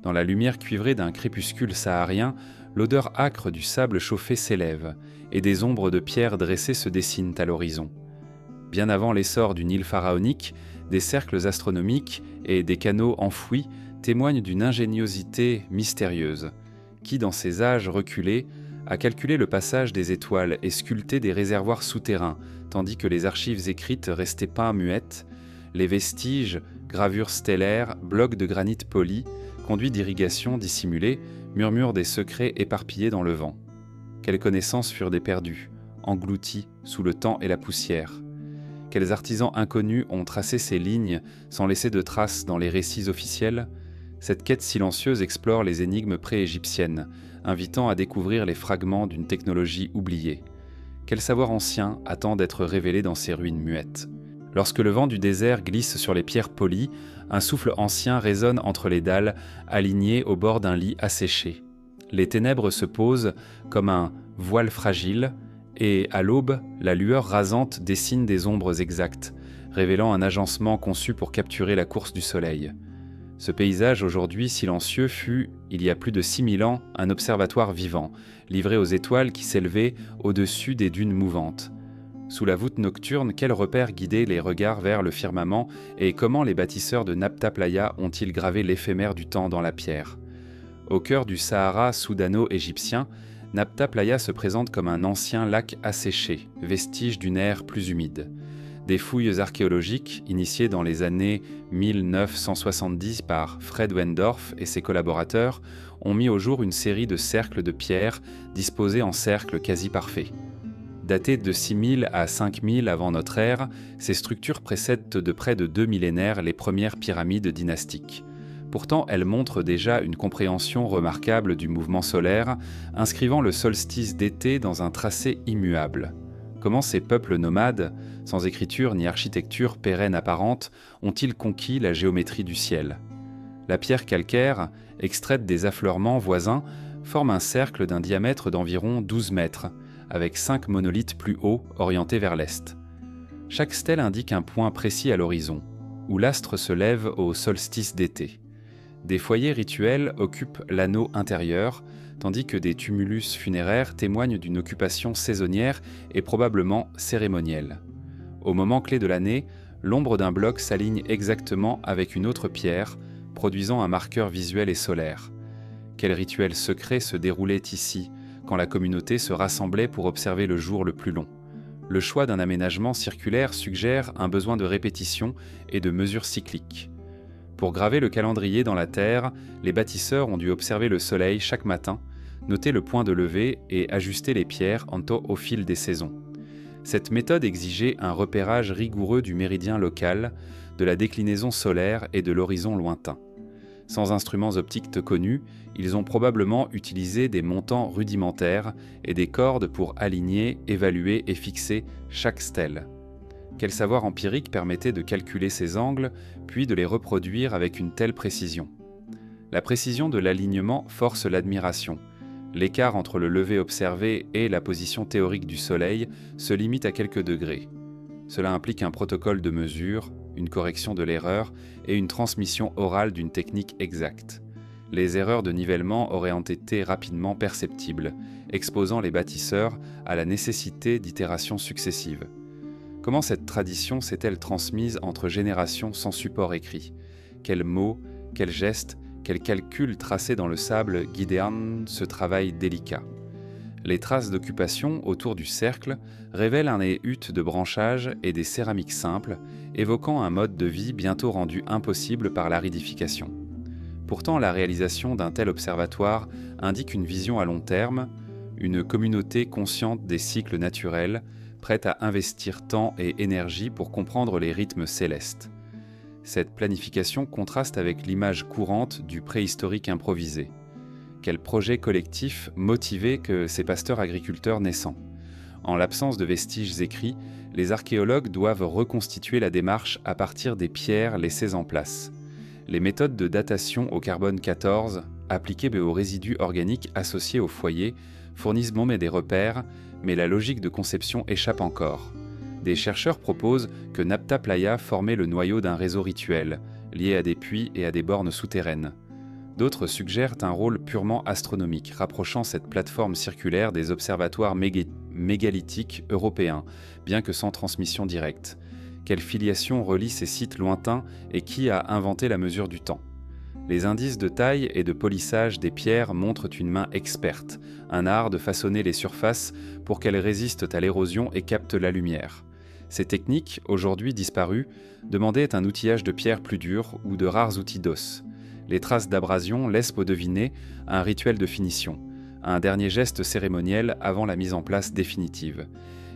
Dans la lumière cuivrée d'un crépuscule saharien, l'odeur âcre du sable chauffé s'élève, et des ombres de pierres dressées se dessinent à l'horizon. Bien avant l'essor du Nil pharaonique, des cercles astronomiques et des canaux enfouis témoignent d'une ingéniosité mystérieuse, qui, dans ces âges reculés, a calculé le passage des étoiles et sculpté des réservoirs souterrains, tandis que les archives écrites restaient pas muettes, les vestiges, gravures stellaires, blocs de granit polis, conduits d'irrigation dissimulés, murmurent des secrets éparpillés dans le vent. Quelles connaissances furent déperdues, englouties sous le temps et la poussière. Quels artisans inconnus ont tracé ces lignes sans laisser de traces dans les récits officiels? Cette quête silencieuse explore les énigmes pré-égyptiennes, invitant à découvrir les fragments d'une technologie oubliée. Quel savoir ancien attend d'être révélé dans ces ruines muettes? Lorsque le vent du désert glisse sur les pierres polies, un souffle ancien résonne entre les dalles, alignées au bord d'un lit asséché. Les ténèbres se posent comme un voile fragile, et à l'aube, la lueur rasante dessine des ombres exactes, révélant un agencement conçu pour capturer la course du soleil. Ce paysage aujourd'hui silencieux fut, il y a plus de 6000 ans, un observatoire vivant, livré aux étoiles qui s'élevaient au-dessus des dunes mouvantes. Sous la voûte nocturne, quels repères guidaient les regards vers le firmament et comment les bâtisseurs de Nabta Playa ont-ils gravé l'éphémère du temps dans la pierre? Au cœur du Sahara soudano-égyptien, Nabta Playa se présente comme un ancien lac asséché, vestige d'une ère plus humide. Des fouilles archéologiques, initiées dans les années 1970 par Fred Wendorf et ses collaborateurs, ont mis au jour une série de cercles de pierre disposés en cercles quasi parfaits. Datées de 6000 à 5000 avant notre ère, ces structures précèdent de près de 2 millénaires les premières pyramides dynastiques. Pourtant, elles montrent déjà une compréhension remarquable du mouvement solaire, inscrivant le solstice d'été dans un tracé immuable. Comment ces peuples nomades, sans écriture ni architecture pérenne apparente, ont-ils conquis la géométrie du ciel? La pierre calcaire, extraite des affleurements voisins, forme un cercle d'un diamètre d'environ 12 mètres, avec 5 monolithes plus hauts orientés vers l'est. Chaque stèle indique un point précis à l'horizon, où l'astre se lève au solstice d'été. Des foyers rituels occupent l'anneau intérieur, tandis que des tumulus funéraires témoignent d'une occupation saisonnière et probablement cérémonielle. Au moment clé de l'année, l'ombre d'un bloc s'aligne exactement avec une autre pierre, produisant un marqueur visuel et solaire. Quel rituel secret se déroulait ici, quand la communauté se rassemblait pour observer le jour le plus long? Le choix d'un aménagement circulaire suggère un besoin de répétition et de mesures cycliques. Pour graver le calendrier dans la terre, les bâtisseurs ont dû observer le soleil chaque matin, noter le point de lever et ajuster les pierres au fil des saisons. Cette méthode exigeait un repérage rigoureux du méridien local, de la déclinaison solaire et de l'horizon lointain. Sans instruments optiques connus, ils ont probablement utilisé des montants rudimentaires et des cordes pour aligner, évaluer et fixer chaque stèle. Quel savoir empirique permettait de calculer ces angles, puis de les reproduire avec une telle précision? La précision de l'alignement force l'admiration. L'écart entre le lever observé et la position théorique du Soleil se limite à quelques degrés. Cela implique un protocole de mesure, une correction de l'erreur et une transmission orale d'une technique exacte. Les erreurs de nivellement auraient été rapidement perceptibles, exposant les bâtisseurs à la nécessité d'itérations successives. Comment cette tradition s'est-elle transmise entre générations sans support écrit? Quels mots, quels gestes, quels calculs tracés dans le sable guidaient ce travail délicat? Les traces d'occupation autour du cercle révèlent un éhute de branchages et des céramiques simples, évoquant un mode de vie bientôt rendu impossible par l'aridification. Pourtant, la réalisation d'un tel observatoire indique une vision à long terme, une communauté consciente des cycles naturels, prête à investir temps et énergie pour comprendre les rythmes célestes. Cette planification contraste avec l'image courante du préhistorique improvisé. Quel projet collectif motivé que ces pasteurs agriculteurs naissants. En l'absence de vestiges écrits, les archéologues doivent reconstituer la démarche à partir des pierres laissées en place. Les méthodes de datation au carbone 14, appliquées aux résidus organiques associés au foyer, fournissent des repères, mais la logique de conception échappe encore. Des chercheurs proposent que Nabta Playa formait le noyau d'un réseau rituel, lié à des puits et à des bornes souterraines. D'autres suggèrent un rôle purement astronomique, rapprochant cette plateforme circulaire des observatoires mégalithiques européens, bien que sans transmission directe. Quelle filiation relie ces sites lointains et qui a inventé la mesure du temps? Les indices de taille et de polissage des pierres montrent une main experte, un art de façonner les surfaces pour qu'elles résistent à l'érosion et captent la lumière. Ces techniques, aujourd'hui disparues, demandaient un outillage de pierre plus dur ou de rares outils d'os. Les traces d'abrasion laissent deviner un rituel de finition, un dernier geste cérémoniel avant la mise en place définitive.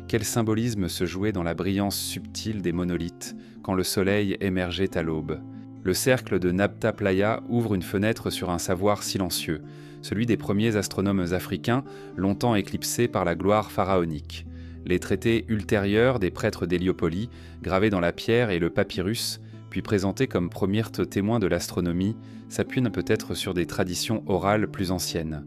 Quel symbolisme se jouait dans la brillance subtile des monolithes quand le soleil émergeait à l'aube? Le cercle de Nabta Playa ouvre une fenêtre sur un savoir silencieux, celui des premiers astronomes africains, longtemps éclipsés par la gloire pharaonique. Les traités ultérieurs des prêtres d'Héliopolis, gravés dans la pierre et le papyrus, puis présentés comme premiers témoins de l'astronomie, s'appuient peut-être sur des traditions orales plus anciennes.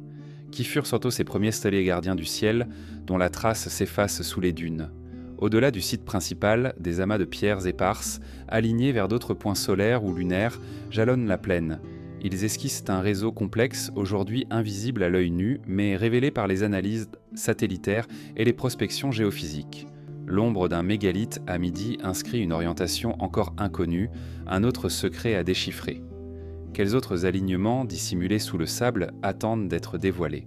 Qui furent surtout ces premiers stélés gardiens du ciel, dont la trace s'efface sous les dunes? Au-delà du site principal, des amas de pierres éparses, alignés vers d'autres points solaires ou lunaires, jalonnent la plaine. Ils esquissent un réseau complexe, aujourd'hui invisible à l'œil nu, mais révélé par les analyses satellitaires et les prospections géophysiques. L'ombre d'un mégalithe à midi inscrit une orientation encore inconnue, un autre secret à déchiffrer. Quels autres alignements, dissimulés sous le sable, attendent d'être dévoilés?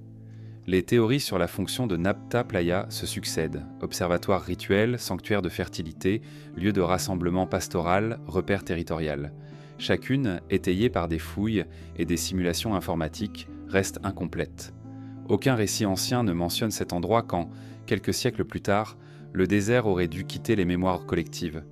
Les théories sur la fonction de Nabta Playa se succèdent. Observatoire rituel, sanctuaire de fertilité, lieu de rassemblement pastoral, repère territorial. Chacune, étayée par des fouilles et des simulations informatiques, reste incomplète. Aucun récit ancien ne mentionne cet endroit quand, quelques siècles plus tard, le désert aurait dû quitter les mémoires collectives.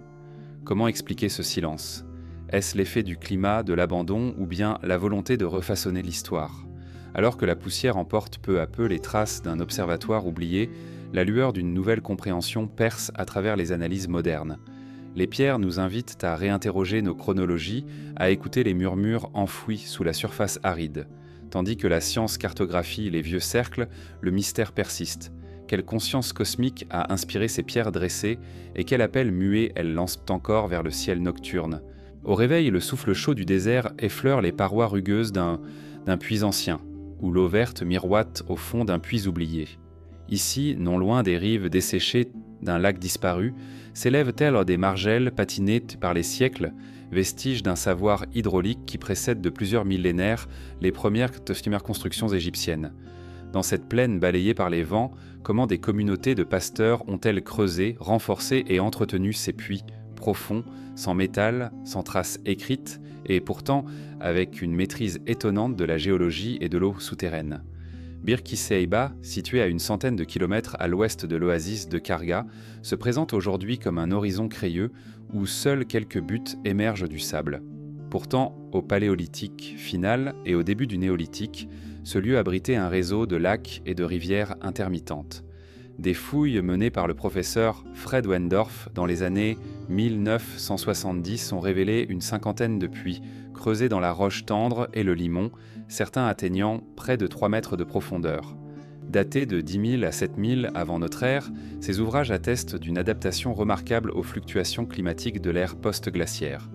Comment expliquer ce silence? Est-ce l'effet du climat, de l'abandon ou bien la volonté de refaçonner l'histoire? Alors que la poussière emporte peu à peu les traces d'un observatoire oublié, la lueur d'une nouvelle compréhension perce à travers les analyses modernes. Les pierres nous invitent à réinterroger nos chronologies, à écouter les murmures enfouis sous la surface aride. Tandis que la science cartographie les vieux cercles, le mystère persiste. Quelle conscience cosmique a inspiré ces pierres dressées et quel appel muet elles lancent encore vers le ciel nocturne? Au réveil, le souffle chaud du désert effleure les parois rugueuses d'un puits ancien, où l'eau verte miroite au fond d'un puits oublié. Ici, non loin des rives desséchées d'un lac disparu, s'élèvent-elles des margelles patinées par les siècles, vestiges d'un savoir hydraulique qui précède de plusieurs millénaires les premières constructions égyptiennes. Dans cette plaine balayée par les vents, comment des communautés de pasteurs ont-elles creusé, renforcé et entretenu ces puits profonds, sans métal, sans traces écrites, et pourtant avec une maîtrise étonnante de la géologie et de l'eau souterraine. Bir Kiseiba, situé à une centaine de kilomètres à l'ouest de l'oasis de Karga, se présente aujourd'hui comme un horizon crayeux où seuls quelques buttes émergent du sable. Pourtant, au Paléolithique final et au début du Néolithique, ce lieu abritait un réseau de lacs et de rivières intermittentes. Des fouilles menées par le professeur Fred Wendorf dans les années 1970 ont révélé une cinquantaine de puits, creusés dans la roche tendre et le limon, certains atteignant près de 3 mètres de profondeur. Datés de 10 000 à 7 000 avant notre ère, ces ouvrages attestent d'une adaptation remarquable aux fluctuations climatiques de l'ère post-glaciaire.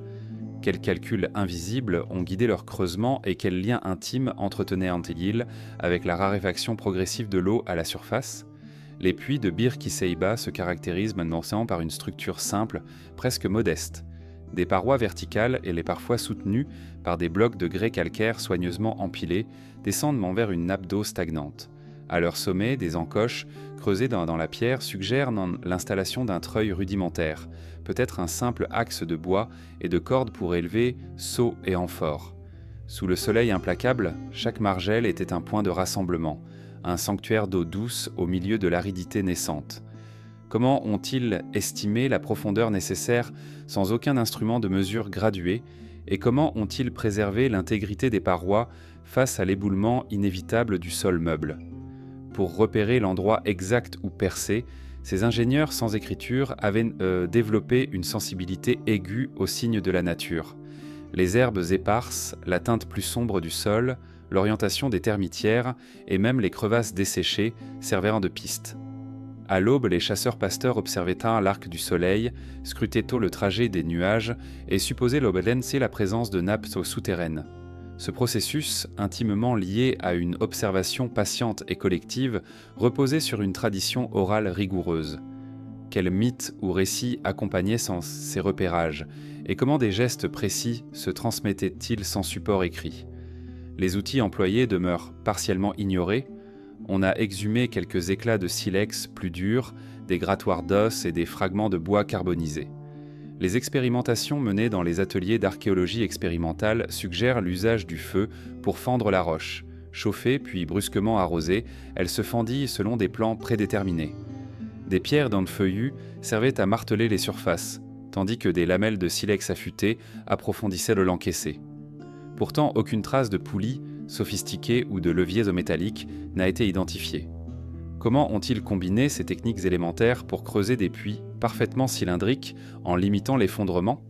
Quels calculs invisibles ont guidé leur creusement et quels liens intimes entretenaient Antilles avec la raréfaction progressive de l'eau à la surface? Les puits de Bir Kiseiba se caractérisent maintenant par une structure simple, presque modeste. Des parois verticales et les parfois soutenues par des blocs de grès calcaire soigneusement empilés descendent vers une nappe d'eau stagnante. À leur sommet, des encoches, creusées dans la pierre, suggèrent l'installation d'un treuil rudimentaire, peut-être un simple axe de bois et de cordes pour élever seaux et amphores. Sous le soleil implacable, chaque margelle était un point de rassemblement, un sanctuaire d'eau douce au milieu de l'aridité naissante. Comment ont-ils estimé la profondeur nécessaire sans aucun instrument de mesure gradué, et comment ont-ils préservé l'intégrité des parois face à l'éboulement inévitable du sol meuble? Pour repérer l'endroit exact où percer, ces ingénieurs sans écriture avaient développé une sensibilité aiguë aux signes de la nature. Les herbes éparses, la teinte plus sombre du sol, l'orientation des termitières et même les crevasses desséchées servirent de piste. À l'aube, les chasseurs-pasteurs observaient tard l'arc du soleil, scrutaient tôt le trajet des nuages et supposaient l'obélencer la présence de nappes souterraines. Ce processus, intimement lié à une observation patiente et collective, reposait sur une tradition orale rigoureuse. Quels mythes ou récits accompagnaient ces repérages, et comment des gestes précis se transmettaient-ils sans support écrit? Les outils employés demeurent partiellement ignorés. On a exhumé quelques éclats de silex plus durs, des grattoirs d'os et des fragments de bois carbonisés. Les expérimentations menées dans les ateliers d'archéologie expérimentale suggèrent l'usage du feu pour fendre la roche. Chauffée puis brusquement arrosée, elle se fendit selon des plans prédéterminés. Des pierres dans le feuillu servaient à marteler les surfaces, tandis que des lamelles de silex affûté approfondissaient le l'encaissé. Pourtant, aucune trace de poulies sophistiquées ou de leviers au métallique n'a été identifiée. Comment ont-ils combiné ces techniques élémentaires pour creuser des puits parfaitement cylindriques en limitant l'effondrement?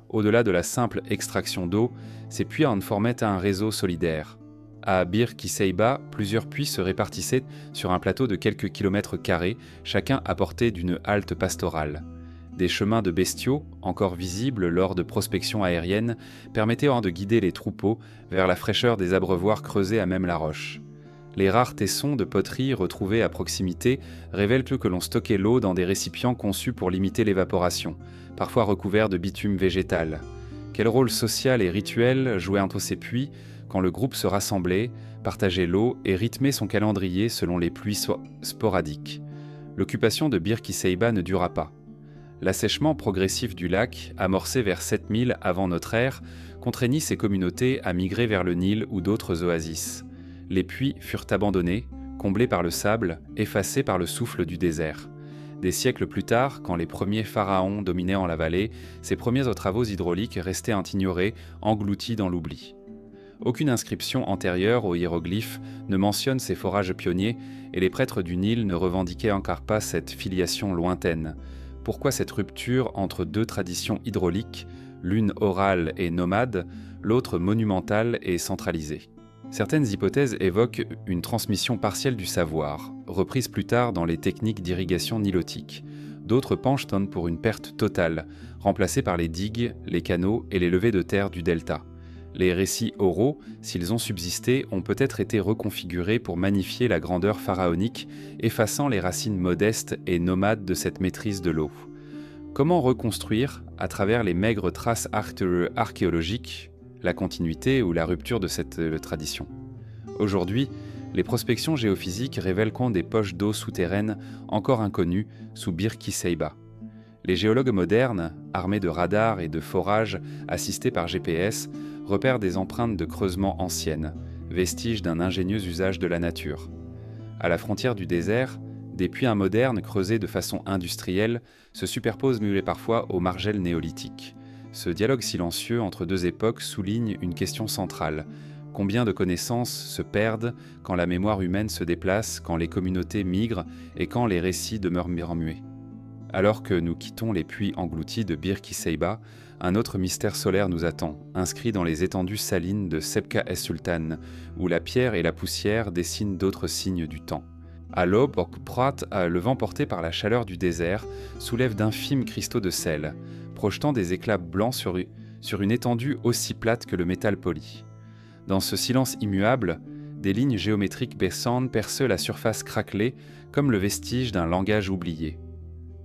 Au-delà de la simple extraction d'eau, ces puits en formaient un réseau solidaire. À Bir Kiseiba, plusieurs puits se répartissaient sur un plateau de quelques kilomètres carrés, chacun à portée d'une halte pastorale. Des chemins de bestiaux, encore visibles lors de prospections aériennes, permettaient de guider les troupeaux vers la fraîcheur des abreuvoirs creusés à même la roche. Les rares tessons de poterie retrouvés à proximité révèlent que l'on stockait l'eau dans des récipients conçus pour limiter l'évaporation, parfois recouverts de bitume végétal. Quel rôle social et rituel jouait entre ces puits quand le groupe se rassemblait, partageait l'eau et rythmait son calendrier selon les pluies sporadiques? L'occupation de Bir Kiseiba ne dura pas. L'assèchement progressif du lac, amorcé vers 7000 avant notre ère, contraignit ces communautés à migrer vers le Nil ou d'autres oasis. Les puits furent abandonnés, comblés par le sable, effacés par le souffle du désert. Des siècles plus tard, quand les premiers pharaons dominaient en la vallée, ces premiers travaux hydrauliques restaient ignorés, engloutis dans l'oubli. Aucune inscription antérieure aux hiéroglyphes ne mentionne ces forages pionniers et les prêtres du Nil ne revendiquaient encore pas cette filiation lointaine. Pourquoi cette rupture entre deux traditions hydrauliques, l'une orale et nomade, l'autre monumentale et centralisée? Certaines hypothèses évoquent une transmission partielle du savoir, reprise plus tard dans les techniques d'irrigation nilotique. D'autres penchent pour une perte totale, remplacée par les digues, les canaux et les levées de terre du delta. Les récits oraux, s'ils ont subsisté, ont peut-être été reconfigurés pour magnifier la grandeur pharaonique, effaçant les racines modestes et nomades de cette maîtrise de l'eau. Comment reconstruire, à travers les maigres traces archéologiques, la continuité ou la rupture de cette tradition? Aujourd'hui, les prospections géophysiques révèlent qu'on des poches d'eau souterraines encore inconnues sous Bir Kiseiba. Les géologues modernes, armés de radars et de forages assistés par GPS, repèrent des empreintes de creusement anciennes, vestiges d'un ingénieux usage de la nature. À la frontière du désert, des puits modernes creusés de façon industrielle se superposent muets parfois aux margelles néolithiques. Ce dialogue silencieux entre deux époques souligne une question centrale. Combien de connaissances se perdent quand la mémoire humaine se déplace, quand les communautés migrent et quand les récits demeurent muets? Alors que nous quittons les puits engloutis de Bir Kiseiba, un autre mystère solaire nous attend, inscrit dans les étendues salines de Sebka es Sultan, où la pierre et la poussière dessinent d'autres signes du temps. À l'aube, le vent porté par la chaleur du désert soulève d'infimes cristaux de sel, projetant des éclats blancs sur une étendue aussi plate que le métal poli. Dans ce silence immuable, des lignes géométriques baissantes percent la surface craquelée comme le vestige d'un langage oublié.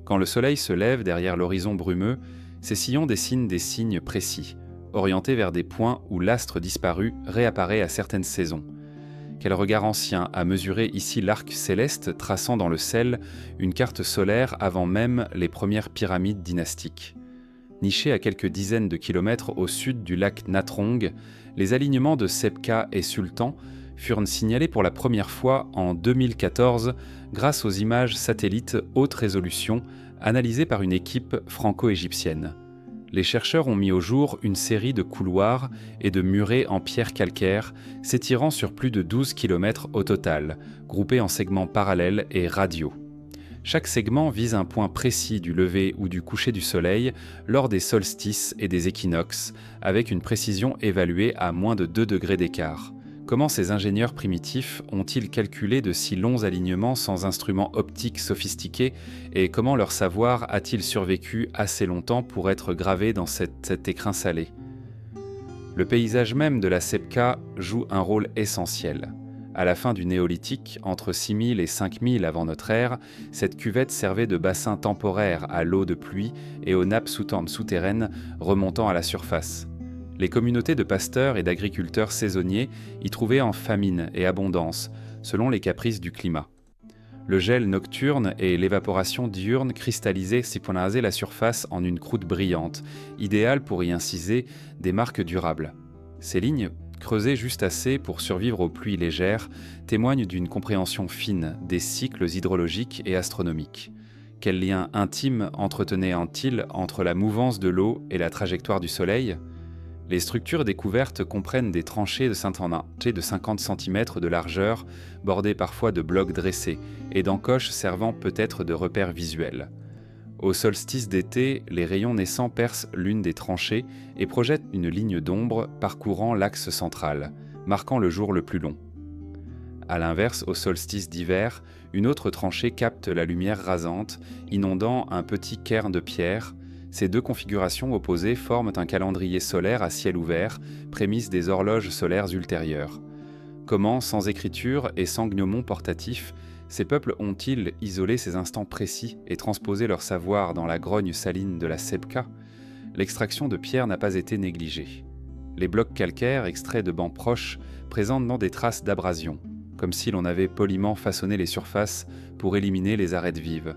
Quand le soleil se lève derrière l'horizon brumeux, ces sillons dessinent des signes précis, orientés vers des points où l'astre disparu réapparaît à certaines saisons. Quel regard ancien a mesuré ici l'arc céleste traçant dans le sel une carte solaire avant même les premières pyramides dynastiques. Nichés à quelques dizaines de kilomètres au sud du lac Natrong, les alignements de Sebka et Sultan furent signalés pour la première fois en 2014 grâce aux images satellites haute résolution analysées par une équipe franco-égyptienne. Les chercheurs ont mis au jour une série de couloirs et de murets en pierre calcaire s'étirant sur plus de 12 km au total, groupés en segments parallèles et radiaux. Chaque segment vise un point précis du lever ou du coucher du soleil lors des solstices et des équinoxes, avec une précision évaluée à moins de 2 degrés d'écart. Comment ces ingénieurs primitifs ont-ils calculé de si longs alignements sans instruments optiques sophistiqués et comment leur savoir a-t-il survécu assez longtemps pour être gravé dans cet écrin salé? Le paysage même de la Sebka joue un rôle essentiel. À la fin du néolithique, entre 6000 et 5000 avant notre ère, cette cuvette servait de bassin temporaire à l'eau de pluie et aux nappes souterraines remontant à la surface. Les communautés de pasteurs et d'agriculteurs saisonniers y trouvaient en famine et abondance, selon les caprices du climat. Le gel nocturne et l'évaporation diurne cristallisaient la surface en une croûte brillante, idéale pour y inciser des marques durables. Ces lignes, creusées juste assez pour survivre aux pluies légères, témoignent d'une compréhension fine des cycles hydrologiques et astronomiques. Quel lien intime entretenait-il entre la mouvance de l'eau et la trajectoire du Soleil ? Les structures découvertes comprennent des tranchées de 50 cm de largeur, bordées parfois de blocs dressés, et d'encoches servant peut-être de repères visuels. Au solstice d'été, les rayons naissants percent l'une des tranchées et projettent une ligne d'ombre parcourant l'axe central, marquant le jour le plus long. A l'inverse, au solstice d'hiver, une autre tranchée capte la lumière rasante, inondant un petit cairn de pierre. Ces deux configurations opposées forment un calendrier solaire à ciel ouvert, prémisse des horloges solaires ultérieures. Comment, sans écriture et sans gnomon portatif, ces peuples ont-ils isolé ces instants précis et transposé leur savoir dans la grogne saline de la Sebka ? L'extraction de pierres n'a pas été négligée. Les blocs calcaires, extraits de bancs proches, présentent des traces d'abrasion, comme si l'on avait poliment façonné les surfaces pour éliminer les arêtes vives.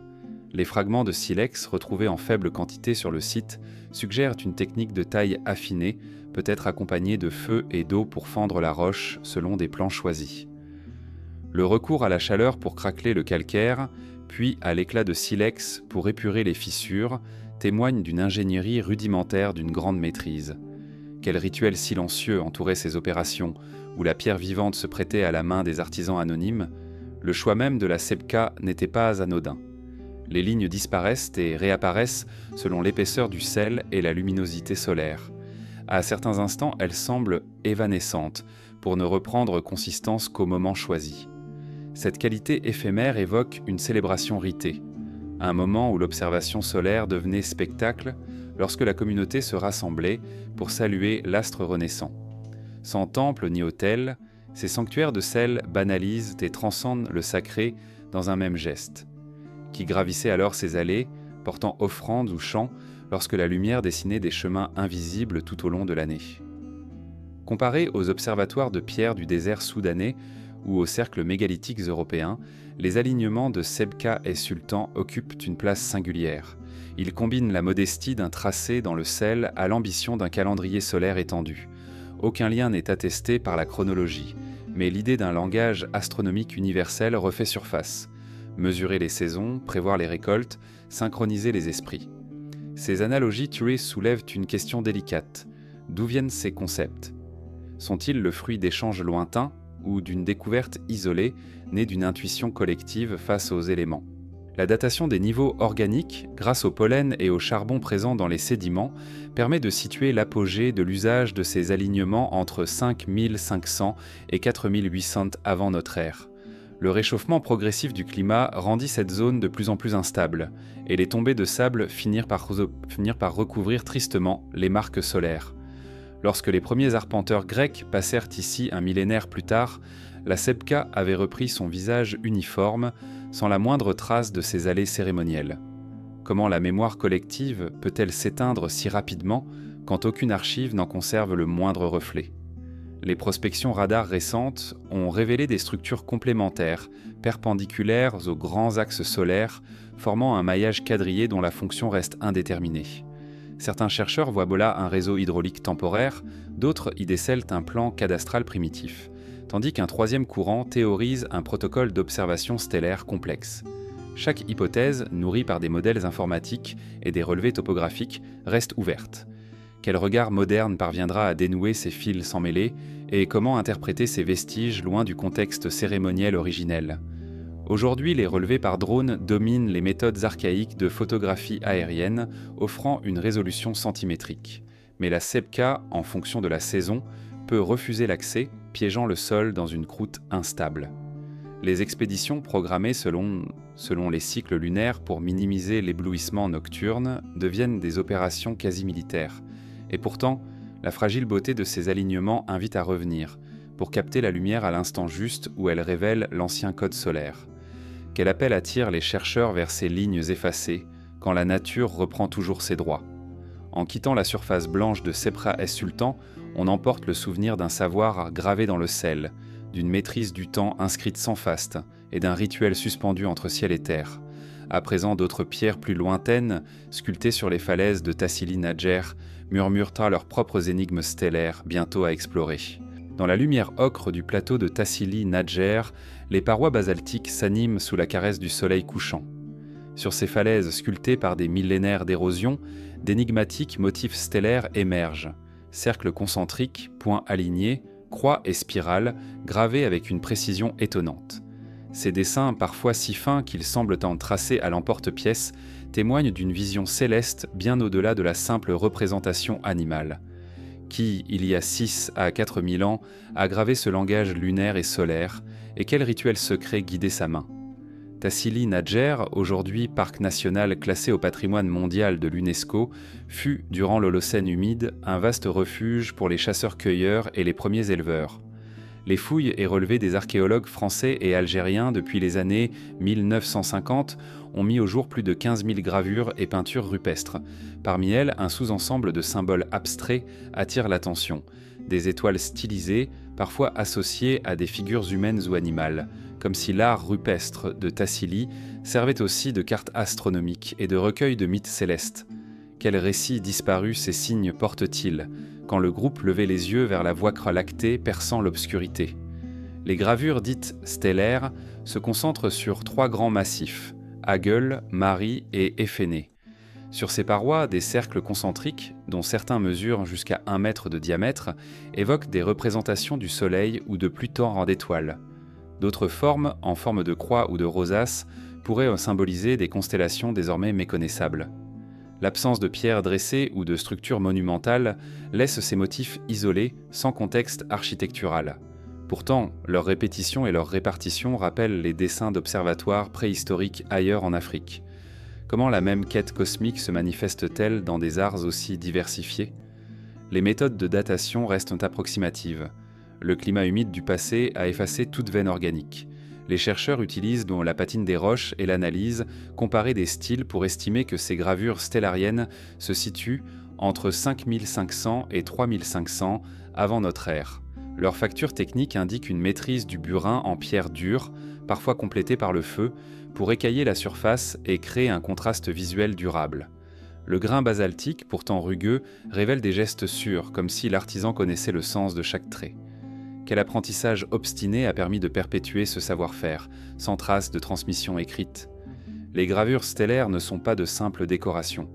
Les fragments de silex retrouvés en faible quantité sur le site suggèrent une technique de taille affinée, peut-être accompagnée de feu et d'eau pour fendre la roche selon des plans choisis. Le recours à la chaleur pour craqueler le calcaire, puis à l'éclat de silex pour épurer les fissures, témoigne d'une ingénierie rudimentaire d'une grande maîtrise. Quel rituel silencieux entourait ces opérations, où la pierre vivante se prêtait à la main des artisans anonymes, le choix même de la Sebka n'était pas anodin. Les lignes disparaissent et réapparaissent selon l'épaisseur du sel et la luminosité solaire. À certains instants, elles semblent évanescentes, pour ne reprendre consistance qu'au moment choisi. Cette qualité éphémère évoque une célébration ritée, un moment où l'observation solaire devenait spectacle lorsque la communauté se rassemblait pour saluer l'astre renaissant. Sans temple ni autel, ces sanctuaires de sel banalisent et transcendent le sacré dans un même geste, qui gravissait alors ces allées, portant offrandes ou chants lorsque la lumière dessinait des chemins invisibles tout au long de l'année. Comparés aux observatoires de pierre du désert soudanais ou aux cercles mégalithiques européens, les alignements de Sebka et Sultan occupent une place singulière. Ils combinent la modestie d'un tracé dans le sel à l'ambition d'un calendrier solaire étendu. Aucun lien n'est attesté par la chronologie, mais l'idée d'un langage astronomique universel refait surface. Mesurer les saisons, prévoir les récoltes, synchroniser les esprits. Ces analogies tuées soulèvent une question délicate. D'où viennent ces concepts ? Sont-ils le fruit d'échanges lointains ou d'une découverte isolée née d'une intuition collective face aux éléments ? La datation des niveaux organiques, grâce au pollen et au charbon présents dans les sédiments, permet de situer l'apogée de l'usage de ces alignements entre 5500 et 4800 avant notre ère. Le réchauffement progressif du climat rendit cette zone de plus en plus instable, et les tombées de sable finirent par recouvrir tristement les marques solaires. Lorsque les premiers arpenteurs grecs passèrent ici un millénaire plus tard, la Sebka avait repris son visage uniforme, sans la moindre trace de ses allées cérémonielles. Comment la mémoire collective peut-elle s'éteindre si rapidement quand aucune archive n'en conserve le moindre reflet ? Les prospections radars récentes ont révélé des structures complémentaires, perpendiculaires aux grands axes solaires, formant un maillage quadrillé dont la fonction reste indéterminée. Certains chercheurs voient là un réseau hydraulique temporaire, d'autres y décèlent un plan cadastral primitif, tandis qu'un troisième courant théorise un protocole d'observation stellaire complexe. Chaque hypothèse, nourrie par des modèles informatiques et des relevés topographiques, reste ouverte. Quel regard moderne parviendra à dénouer ces fils sans mêler, et comment interpréter ces vestiges loin du contexte cérémoniel originel ? Aujourd'hui, les relevés par drone dominent les méthodes archaïques de photographie aérienne, offrant une résolution centimétrique. Mais la Sebka, en fonction de la saison, peut refuser l'accès, piégeant le sol dans une croûte instable. Les expéditions programmées selon les cycles lunaires pour minimiser l'éblouissement nocturne deviennent des opérations quasi militaires. Et pourtant, La fragile beauté de ces alignements invite à revenir, pour capter la lumière à l'instant juste où elle révèle l'ancien code solaire. Quel appel attire les chercheurs vers ces lignes effacées, quand la nature reprend toujours ses droits. En quittant la surface blanche de Sebra es Sultan, on emporte le souvenir d'un savoir gravé dans le sel, d'une maîtrise du temps inscrite sans faste et d'un rituel suspendu entre ciel et terre. À présent, d'autres pierres plus lointaines, sculptées sur les falaises de Tassili Nadjer, murmurent à leurs propres énigmes stellaires, bientôt à explorer. Dans la lumière ocre du plateau de Tassili Nadjer, les parois basaltiques s'animent sous la caresse du soleil couchant. Sur ces falaises sculptées par des millénaires d'érosion, d'énigmatiques motifs stellaires émergent. Cercles concentriques, points alignés, croix et spirales, gravés avec une précision étonnante. Ces dessins, parfois si fins qu'ils semblent en tracer à l'emporte-pièce, témoignent d'une vision céleste bien au-delà de la simple représentation animale. Qui, il y a 6 à 4 000 ans, a gravé ce langage lunaire et solaire, et quel rituel secret guidait sa main? Tassili Nadjer, aujourd'hui parc national classé au patrimoine mondial de l'UNESCO, fut, durant l'Holocène humide, un vaste refuge pour les chasseurs-cueilleurs et les premiers éleveurs. Les fouilles et relevés des archéologues français et algériens depuis les années 1950 ont mis au jour plus de 15 000 gravures et peintures rupestres. Parmi elles, un sous-ensemble de symboles abstraits attire l'attention. Des étoiles stylisées, parfois associées à des figures humaines ou animales, comme si l'art rupestre de Tassili servait aussi de carte astronomique et de recueil de mythes célestes. Quels récits disparus ces signes portent-ils, quand le groupe levait les yeux vers la voie lactée perçant l'obscurité? Les gravures dites stellaires se concentrent sur 3 grands massifs, Aghel, Mari et Éphénée. Sur ces parois, des cercles concentriques, dont certains mesurent jusqu'à 1 mètre de diamètre, évoquent des représentations du Soleil ou de Pluton en d'étoiles. D'autres formes, en forme de croix ou de rosace, pourraient symboliser des constellations désormais méconnaissables. L'absence de pierres dressées ou de structures monumentales laisse ces motifs isolés, sans contexte architectural. Pourtant, leur répétition et leur répartition rappellent les dessins d'observatoires préhistoriques ailleurs en Afrique. Comment la même quête cosmique se manifeste-t-elle dans des arts aussi diversifiés? Les méthodes de datation restent approximatives. Le climat humide du passé a effacé toute veine organique. Les chercheurs utilisent dont la patine des roches et l'analyse comparée des styles pour estimer que ces gravures stellariennes se situent entre 5500 et 3500 avant notre ère. Leur facture technique indique une maîtrise du burin en pierre dure, parfois complétée par le feu, pour écailler la surface et créer un contraste visuel durable. Le grain basaltique, pourtant rugueux, révèle des gestes sûrs, comme si l'artisan connaissait le sens de chaque trait. Quel apprentissage obstiné a permis de perpétuer ce savoir-faire, sans trace de transmission écrite. Les gravures stellaires ne sont pas de simples décorations.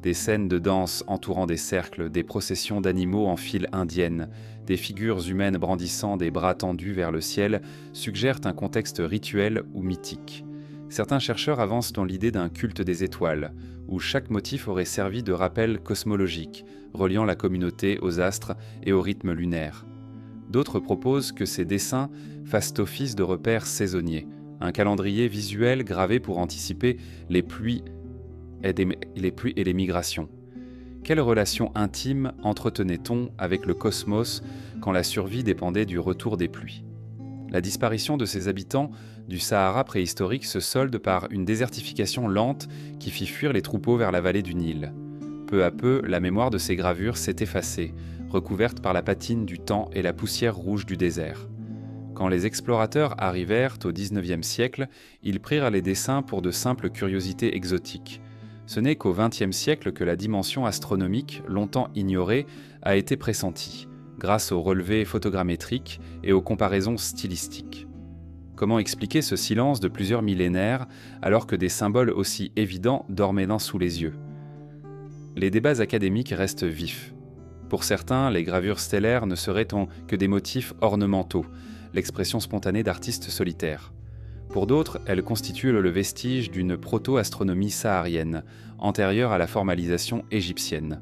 Des scènes de danse entourant des cercles, des processions d'animaux en file indienne, des figures humaines brandissant des bras tendus vers le ciel suggèrent un contexte rituel ou mythique. Certains chercheurs avancent dans l'idée d'un culte des étoiles, où chaque motif aurait servi de rappel cosmologique, reliant la communauté aux astres et au rythme lunaire. D'autres proposent que ces dessins fassent office de repères saisonniers, un calendrier visuel gravé pour anticiper les pluies et les migrations. Quelle relation intime entretenait-on avec le cosmos quand la survie dépendait du retour des pluies? La disparition de ces habitants du Sahara préhistorique se solde par une désertification lente qui fit fuir les troupeaux vers la vallée du Nil. Peu à peu, la mémoire de ces gravures s'est effacée, recouverte par la patine du temps et la poussière rouge du désert. Quand les explorateurs arrivèrent au XIXe siècle, ils prirent les dessins pour de simples curiosités exotiques. Ce n'est qu'au XXe siècle que la dimension astronomique, longtemps ignorée, a été pressentie, grâce aux relevés photogrammétriques et aux comparaisons stylistiques. Comment expliquer ce silence de plusieurs millénaires alors que des symboles aussi évidents dormaient sous les yeux? Les débats académiques restent vifs. Pour certains, les gravures stellaires ne seraient que des motifs ornementaux, l'expression spontanée d'artistes solitaires. Pour d'autres, elles constituent le vestige d'une proto-astronomie saharienne, antérieure à la formalisation égyptienne.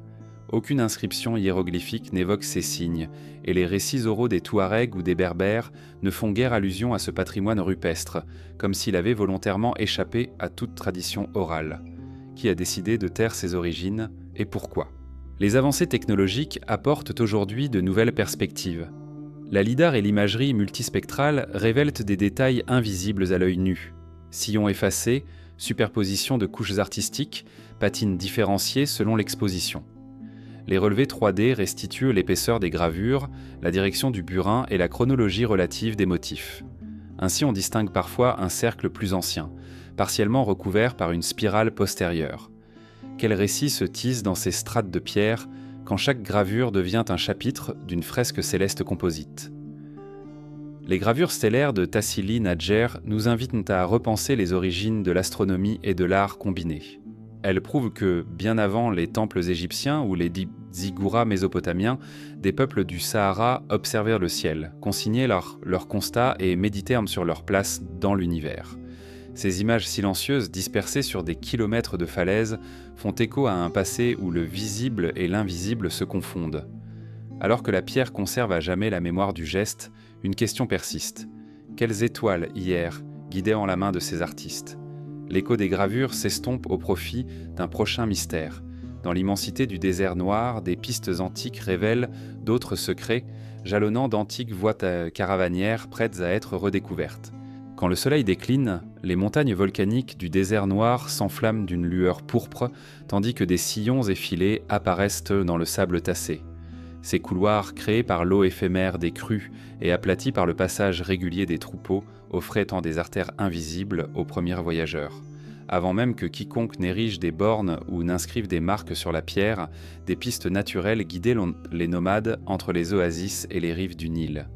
Aucune inscription hiéroglyphique n'évoque ces signes, et les récits oraux des Touaregs ou des Berbères ne font guère allusion à ce patrimoine rupestre, comme s'il avait volontairement échappé à toute tradition orale. Qui a décidé de taire ses origines, et pourquoi? Les avancées technologiques apportent aujourd'hui de nouvelles perspectives. La lidar et l'imagerie multispectrale révèlent des détails invisibles à l'œil nu. Sillons effacés, superposition de couches artistiques, patines différenciées selon l'exposition. Les relevés 3D restituent l'épaisseur des gravures, la direction du burin et la chronologie relative des motifs. Ainsi, on distingue parfois un cercle plus ancien, partiellement recouvert par une spirale postérieure. Quel récit se tisse dans ces strates de pierre quand chaque gravure devient un chapitre d'une fresque céleste composite. Les gravures stellaires de Tassili Nadjer nous invitent à repenser les origines de l'astronomie et de l'art combiné. Elles prouvent que, bien avant les temples égyptiens ou les ziggourats mésopotamiens, des peuples du Sahara observèrent le ciel, consignaient leurs constats et méditèrent sur leur place dans l'univers. Ces images silencieuses dispersées sur des kilomètres de falaises font écho à un passé où le visible et l'invisible se confondent. Alors que la pierre conserve à jamais la mémoire du geste, une question persiste. Quelles étoiles, hier, guidaient en la main de ces artistes ? L'écho des gravures s'estompe au profit d'un prochain mystère. Dans l'immensité du désert noir, des pistes antiques révèlent d'autres secrets, jalonnant d'antiques voies caravanières prêtes à être redécouvertes. Quand le soleil décline, les montagnes volcaniques du désert noir s'enflamment d'une lueur pourpre, tandis que des sillons effilés apparaissent dans le sable tassé. Ces couloirs, créés par l'eau éphémère des crues et aplatis par le passage régulier des troupeaux, offraient tant des artères invisibles aux premiers voyageurs. Avant même que quiconque n'érige des bornes ou n'inscrive des marques sur la pierre, des pistes naturelles guidaient les nomades entre les oasis et les rives du Nil.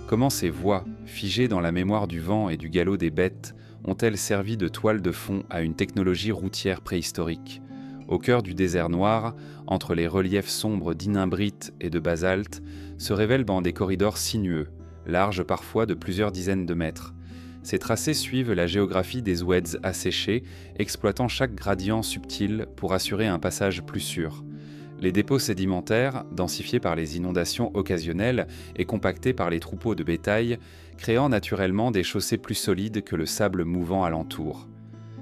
Comment ces voies, figées dans la mémoire du vent et du galop des bêtes, ont-elles servi de toile de fond à une technologie routière préhistorique ? Au cœur du désert noir, entre les reliefs sombres d'inimbrite et de basalte, se révèlent des corridors sinueux, larges parfois de plusieurs dizaines de mètres. Ces tracés suivent la géographie des oueds asséchés, exploitant chaque gradient subtil pour assurer un passage plus sûr. Les dépôts sédimentaires, densifiés par les inondations occasionnelles et compactés par les troupeaux de bétail, créant naturellement des chaussées plus solides que le sable mouvant alentour.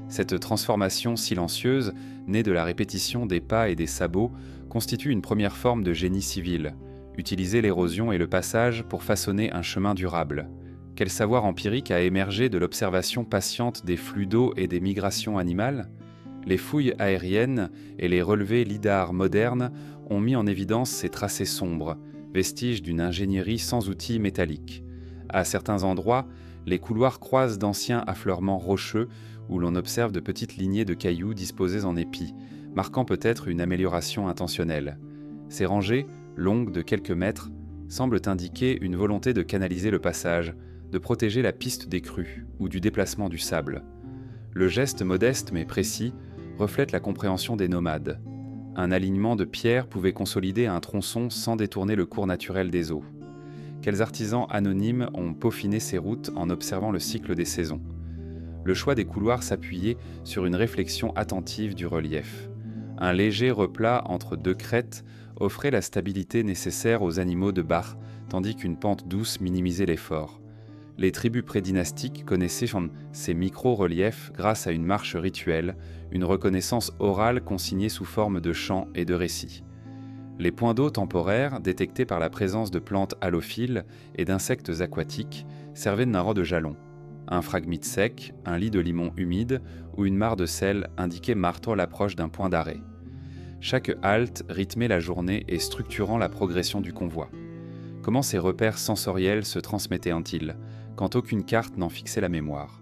Cette transformation silencieuse, née de la répétition des pas et des sabots, constitue une première forme de génie civil, utiliser l'érosion et le passage pour façonner un chemin durable. Quel savoir empirique a émergé de l'observation patiente des flux d'eau et des migrations animales ? Les fouilles aériennes et les relevés lidar modernes ont mis en évidence ces tracés sombres, vestiges d'une ingénierie sans outils métalliques. À certains endroits, les couloirs croisent d'anciens affleurements rocheux où l'on observe de petites lignées de cailloux disposés en épis, marquant peut-être une amélioration intentionnelle. Ces rangées, longues de quelques mètres, semblent indiquer une volonté de canaliser le passage, de protéger la piste des crues ou du déplacement du sable. Le geste modeste mais précis reflète la compréhension des nomades. Un alignement de pierres pouvait consolider un tronçon sans détourner le cours naturel des eaux. Quels artisans anonymes ont peaufiné ces routes en observant le cycle des saisons. Le choix des couloirs s'appuyait sur une réflexion attentive du relief. Un léger replat entre deux crêtes offrait la stabilité nécessaire aux animaux de bas, tandis qu'une pente douce minimisait l'effort. Les tribus prédynastiques connaissaient ces micro-reliefs grâce à une marche rituelle, une reconnaissance orale consignée sous forme de chants et de récits. Les points d'eau temporaires, détectés par la présence de plantes halophiles et d'insectes aquatiques, servaient de narrant de jalons. Un phragmite sec, un lit de limon humide ou une mare de sel indiquaient marteau l'approche d'un point d'arrêt. Chaque halte rythmait la journée et structurant la progression du convoi. Comment ces repères sensoriels se transmettaient-ils, quand aucune carte n'en fixait la mémoire ?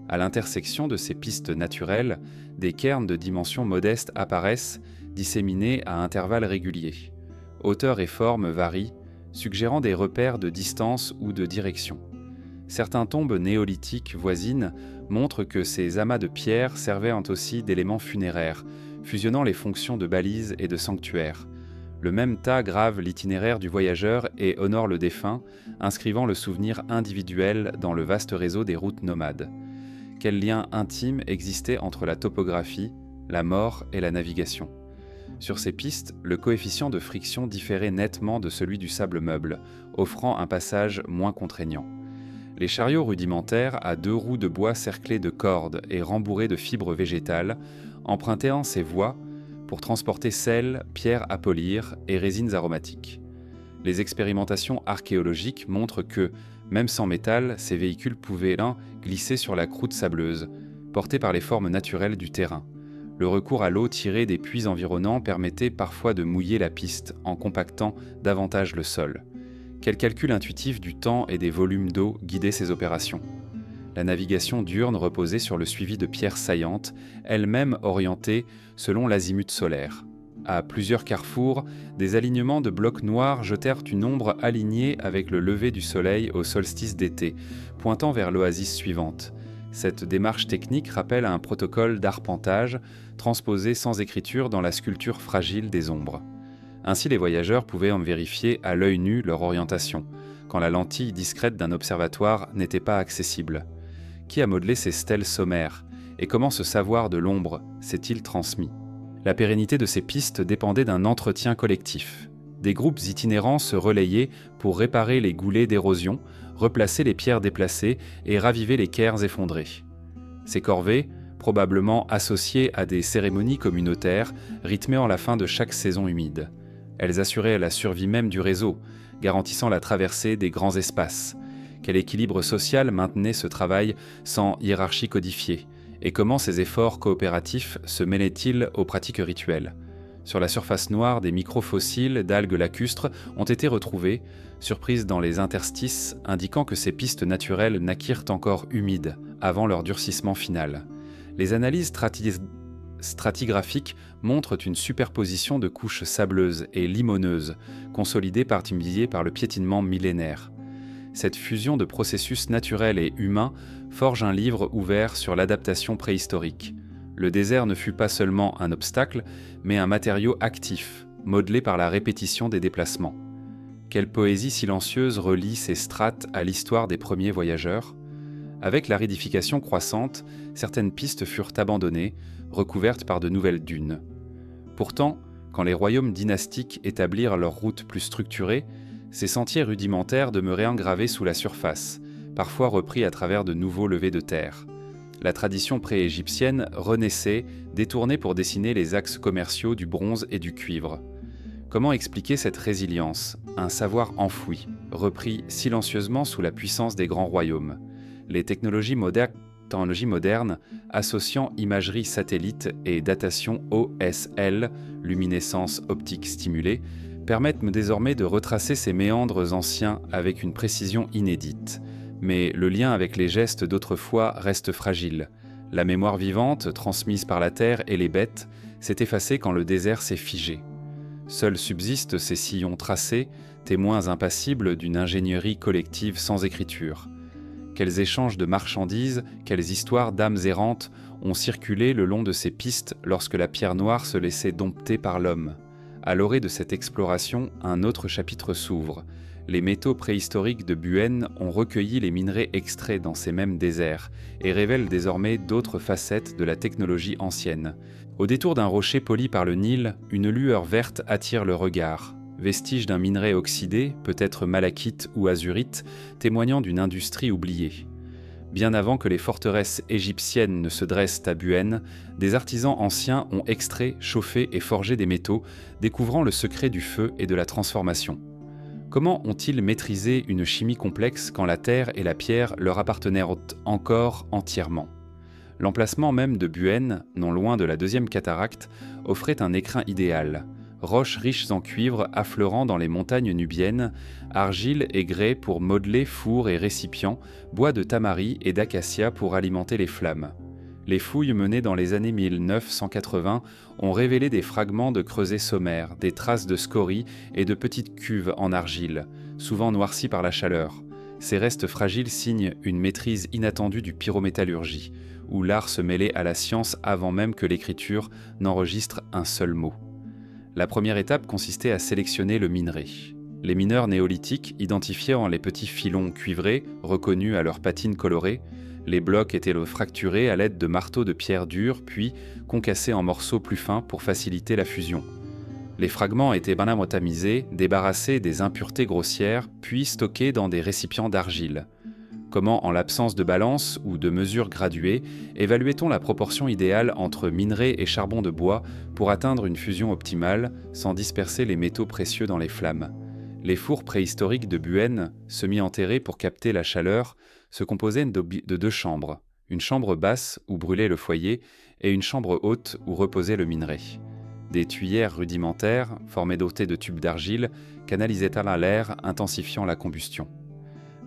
À l'intersection de ces pistes naturelles, des cairns de dimensions modestes apparaissent, disséminés à intervalles réguliers. Hauteur et forme varient, suggérant des repères de distance ou de direction. Certains tombes néolithiques voisines montrent que ces amas de pierres servaient aussi d'éléments funéraires, fusionnant les fonctions de balises et de sanctuaires. Le même tas grave l'itinéraire du voyageur et honore le défunt, inscrivant le souvenir individuel dans le vaste réseau des routes nomades. Quel lien intime existait entre la topographie, la mort et la navigation ? Sur ces pistes, le coefficient de friction différait nettement de celui du sable meuble, offrant un passage moins contraignant. Les chariots rudimentaires à 2 roues de bois cerclés de cordes et rembourrés de fibres végétales, empruntant ces voies, pour transporter sel, pierres à polir et résines aromatiques. Les expérimentations archéologiques montrent que, même sans métal, ces véhicules pouvaient glisser sur la croûte sableuse, portés par les formes naturelles du terrain. Le recours à l'eau tirée des puits environnants permettait parfois de mouiller la piste en compactant davantage le sol. Quel calcul intuitif du temps et des volumes d'eau guidait ces opérations. La navigation diurne reposait sur le suivi de pierres saillantes, elles-mêmes orientées selon l'azimut solaire. À plusieurs carrefours, des alignements de blocs noirs jetèrent une ombre alignée avec le lever du soleil au solstice d'été, pointant vers l'oasis suivante. Cette démarche technique rappelle un protocole d'arpentage, transposé sans écriture dans la sculpture fragile des ombres. Ainsi, les voyageurs pouvaient en vérifier à l'œil nu leur orientation, quand la lentille discrète d'un observatoire n'était pas accessible. Qui a modelé ces stèles sommaires, et comment ce savoir de l'ombre s'est-il transmis ? La pérennité de ces pistes dépendait d'un entretien collectif. Des groupes itinérants se relayaient pour réparer les goulets d'érosion, replacer les pierres déplacées et raviver les cairns effondrés. Ces corvées, probablement associées à des cérémonies communautaires, rythmaient en la fin de chaque saison humide. Elles assuraient la survie même du réseau, garantissant la traversée des grands espaces. Quel équilibre social maintenait ce travail sans hiérarchie codifiée ? Et comment ces efforts coopératifs se mêlaient-ils aux pratiques rituelles ? Sur la surface noire, des microfossiles d'algues lacustres ont été retrouvés, surprises dans les interstices, indiquant que ces pistes naturelles naquirent encore humides, avant leur durcissement final. Les analyses stratigraphiques montrent une superposition de couches sableuses et limoneuses, consolidées par le piétinement millénaire. Cette fusion de processus naturels et humains forge un livre ouvert sur l'adaptation préhistorique. Le désert ne fut pas seulement un obstacle, mais un matériau actif, modelé par la répétition des déplacements. Quelle poésie silencieuse relie ces strates à l'histoire des premiers voyageurs ? Avec l'aridification croissante, certaines pistes furent abandonnées, recouvertes par de nouvelles dunes. Pourtant, quand les royaumes dynastiques établirent leurs routes plus structurées, ces sentiers rudimentaires demeuraient engravés sous la surface, parfois repris à travers de nouveaux levés de terre. La tradition pré-égyptienne renaissait, détournée pour dessiner les axes commerciaux du bronze et du cuivre. Comment expliquer cette résilience, un savoir enfoui, repris silencieusement sous la puissance des grands royaumes ? Les technologies modernes, associant imagerie satellite et datation OSL, luminescence optique stimulée, permettent désormais de retracer ces méandres anciens avec une précision inédite. Mais le lien avec les gestes d'autrefois reste fragile. La mémoire vivante, transmise par la terre et les bêtes, s'est effacée quand le désert s'est figé. Seuls subsistent ces sillons tracés, témoins impassibles d'une ingénierie collective sans écriture. Quels échanges de marchandises, quelles histoires d'âmes errantes ont circulé le long de ces pistes lorsque la pierre noire se laissait dompter par l'homme. À l'orée de cette exploration, un autre chapitre s'ouvre. Les métaux préhistoriques de Buenne ont recueilli les minerais extraits dans ces mêmes déserts et révèlent désormais d'autres facettes de la technologie ancienne. Au détour d'un rocher poli par le Nil, une lueur verte attire le regard. Vestige d'un minerai oxydé, peut-être malachite ou azurite, témoignant d'une industrie oubliée. Bien avant que les forteresses égyptiennes ne se dressent à Buenne, des artisans anciens ont extrait, chauffé et forgé des métaux, découvrant le secret du feu et de la transformation. Comment ont-ils maîtrisé une chimie complexe quand la terre et la pierre leur appartenaient encore entièrement ? L'emplacement même de Buenne, non loin de la deuxième cataracte, offrait un écrin idéal. Roches riches en cuivre affleurant dans les montagnes nubiennes, argile et grès pour modeler fours et récipients, bois de tamaris et d'acacia pour alimenter les flammes. Les fouilles menées dans les années 1980 ont révélé des fragments de creusets sommaires, des traces de scories et de petites cuves en argile, souvent noircies par la chaleur. Ces restes fragiles signent une maîtrise inattendue du pyrométallurgie, où l'art se mêlait à la science avant même que l'écriture n'enregistre un seul mot. La première étape consistait à sélectionner le minerai. Les mineurs néolithiques identifiant les petits filons cuivrés, reconnus à leurs patines colorées, les blocs étaient fracturés à l'aide de marteaux de pierre dure, puis concassés en morceaux plus fins pour faciliter la fusion. Les fragments étaient tamisés, débarrassés des impuretés grossières, puis stockés dans des récipients d'argile. Comment, en l'absence de balance ou de mesures graduées, évaluait-on la proportion idéale entre minerai et charbon de bois pour atteindre une fusion optimale sans disperser les métaux précieux dans les flammes? Les fours préhistoriques de Buën, semi-enterrés pour capter la chaleur, se composaient de 2 chambres, une chambre basse où brûlait le foyer et une chambre haute où reposait le minerai. Des tuyères rudimentaires, formées dotées de tubes d'argile, canalisaient alors l'air, intensifiant la combustion.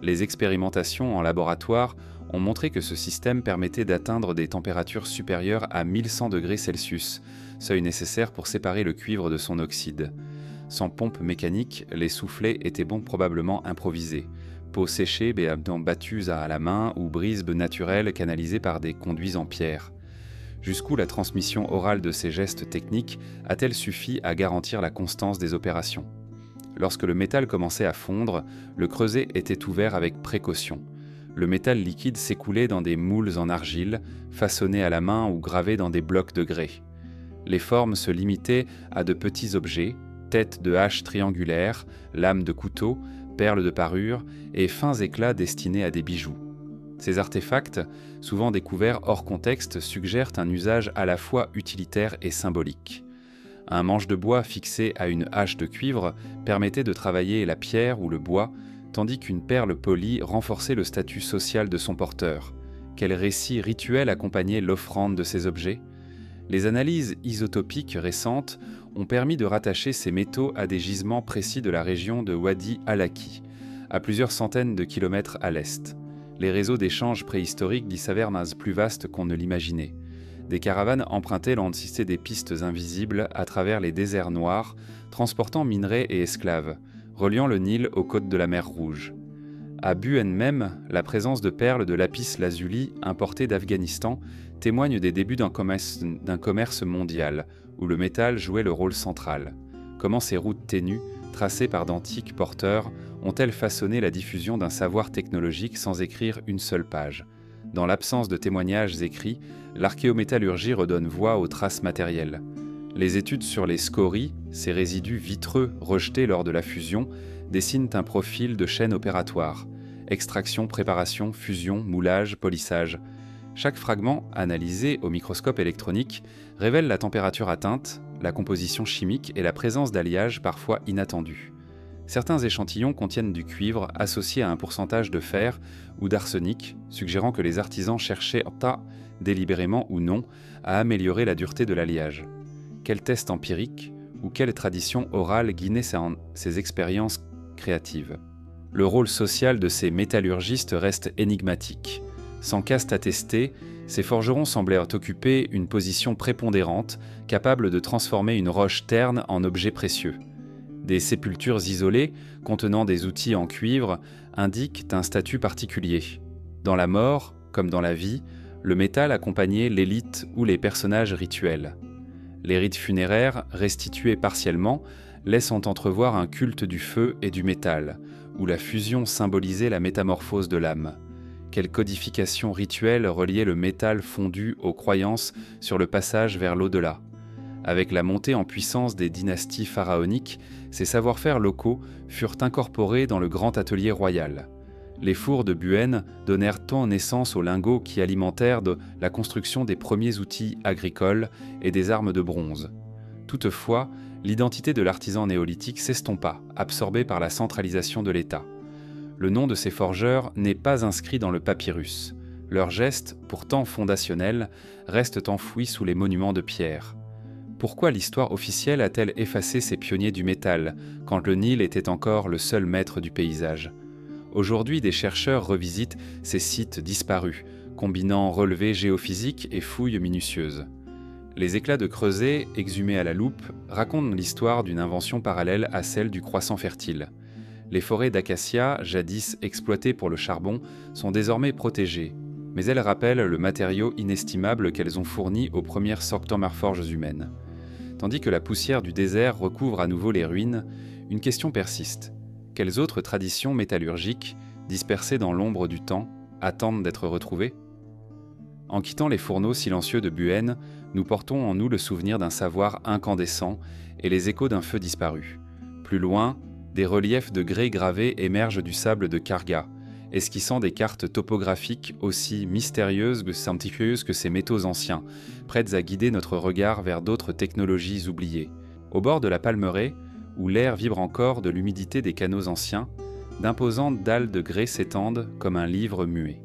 Les expérimentations en laboratoire ont montré que ce système permettait d'atteindre des températures supérieures à 1100 degrés Celsius, seuil nécessaire pour séparer le cuivre de son oxyde. Sans pompe mécanique, les soufflets étaient probablement improvisés, peaux séchées battues à la main ou brisebes naturelles canalisées par des conduits en pierre. Jusqu'où la transmission orale de ces gestes techniques a-t-elle suffi à garantir la constance des opérations? Lorsque le métal commençait à fondre, le creuset était ouvert avec précaution. Le métal liquide s'écoulait dans des moules en argile, façonnés à la main ou gravés dans des blocs de grès. Les formes se limitaient à de petits objets, têtes de haches triangulaires, lames de couteau, perles de parure et fins éclats destinés à des bijoux. Ces artefacts, souvent découverts hors contexte, suggèrent un usage à la fois utilitaire et symbolique. Un manche de bois fixé à une hache de cuivre permettait de travailler la pierre ou le bois, tandis qu'une perle polie renforçait le statut social de son porteur. Quel récit rituel accompagnait l'offrande de ces objets? Les analyses isotopiques récentes ont permis de rattacher ces métaux à des gisements précis de la région de Wadi al-Aki, à plusieurs centaines de kilomètres à l'est. Les réseaux d'échanges préhistoriques d'y s'avèrent plus vastes qu'on ne l'imaginait. Des caravanes empruntées l'entier des pistes invisibles à travers les déserts noirs, transportant minerais et esclaves, reliant le Nil aux côtes de la mer Rouge. À Buën même, la présence de perles de lapis lazuli importées d'Afghanistan témoigne des débuts d'un commerce mondial, où le métal jouait le rôle central. Comment ces routes ténues, tracées par d'antiques porteurs, ont-elles façonné la diffusion d'un savoir technologique sans écrire une seule page? Dans l'absence de témoignages écrits, l'archéométallurgie redonne voix aux traces matérielles. Les études sur les scories, ces résidus vitreux rejetés lors de la fusion, dessinent un profil de chaîne opératoire. Extraction, préparation, fusion, moulage, polissage. Chaque fragment, analysé au microscope électronique, révèle la température atteinte, la composition chimique et la présence d'alliages parfois inattendus. Certains échantillons contiennent du cuivre associé à un pourcentage de fer ou d'arsenic, suggérant que les artisans cherchaient, délibérément ou non, à améliorer la dureté de l'alliage. Quel test empirique ou quelle tradition orale guidait ces expériences créatives? Le rôle social de ces métallurgistes reste énigmatique. Sans caste attestée, ces forgerons semblèrent occuper une position prépondérante, capable de transformer une roche terne en objet précieux. Des sépultures isolées, contenant des outils en cuivre, indiquent un statut particulier. Dans la mort, comme dans la vie, le métal accompagnait l'élite ou les personnages rituels. Les rites funéraires, restitués partiellement, laissant entrevoir un culte du feu et du métal, où la fusion symbolisait la métamorphose de l'âme. Quelle codification rituelle reliait le métal fondu aux croyances sur le passage vers l'au-delà? Avec la montée en puissance des dynasties pharaoniques, ces savoir-faire locaux furent incorporés dans le grand atelier royal. Les fours de Buën donnèrent tant naissance aux lingots qui alimentèrent la construction des premiers outils agricoles et des armes de bronze. Toutefois, l'identité de l'artisan néolithique s'estompa, absorbée par la centralisation de l'État. Le nom de ces forgeurs n'est pas inscrit dans le papyrus. Leurs gestes, pourtant fondationnels, restent enfouis sous les monuments de pierre. Pourquoi l'histoire officielle a-t-elle effacé ces pionniers du métal, quand le Nil était encore le seul maître du paysage? Aujourd'hui, des chercheurs revisitent ces sites disparus, combinant relevés géophysiques et fouilles minutieuses. Les éclats de creuset, exhumés à la loupe, racontent l'histoire d'une invention parallèle à celle du croissant fertile. Les forêts d'acacia, jadis exploitées pour le charbon, sont désormais protégées, mais elles rappellent le matériau inestimable qu'elles ont fourni aux premières sortomarforges humaines. Tandis que la poussière du désert recouvre à nouveau les ruines, une question persiste. Quelles autres traditions métallurgiques, dispersées dans l'ombre du temps, attendent d'être retrouvées? En quittant les fourneaux silencieux de Buën, nous portons en nous le souvenir d'un savoir incandescent et les échos d'un feu disparu. Plus loin, des reliefs de grès gravés émergent du sable de Kharga, esquissant des cartes topographiques aussi mystérieuses que ces métaux anciens, prêtes à guider notre regard vers d'autres technologies oubliées. Au bord de la Palmeraie, où l'air vibre encore de l'humidité des canaux anciens, d'imposantes dalles de grès s'étendent comme un livre muet.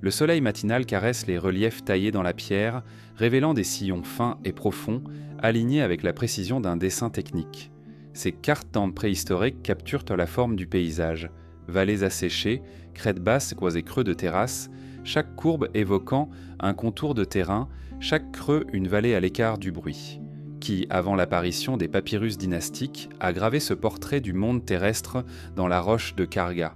Le soleil matinal caresse les reliefs taillés dans la pierre, révélant des sillons fins et profonds, alignés avec la précision d'un dessin technique. Ces cartes temples préhistoriques capturent la forme du paysage. Vallées asséchées, crêtes basses et creux de terrasses, chaque courbe évoquant un contour de terrain, chaque creux une vallée à l'écart du bruit, qui, avant l'apparition des papyrus dynastiques, a gravé ce portrait du monde terrestre dans la roche de Kharga.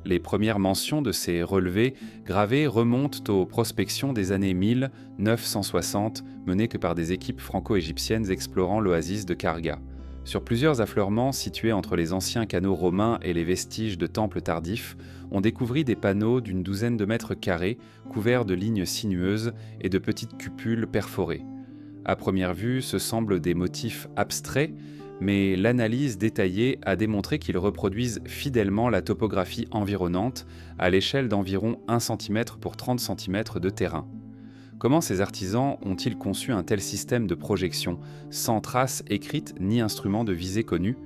Les premières mentions de ces relevés gravés remontent aux prospections des années 1960, menées que par des équipes franco-égyptiennes explorant l'oasis de Kharga. Sur plusieurs affleurements situés entre les anciens canaux romains et les vestiges de temples tardifs, on découvrit des panneaux d'une douzaine de mètres carrés, couverts de lignes sinueuses et de petites cupules perforées. À première vue, ce semblent des motifs abstraits, mais l'analyse détaillée a démontré qu'ils reproduisent fidèlement la topographie environnante à l'échelle d'environ 1 cm pour 30 cm de terrain. Comment ces artisans ont-ils conçu un tel système de projection, sans traces écrites ni instruments de visée connus?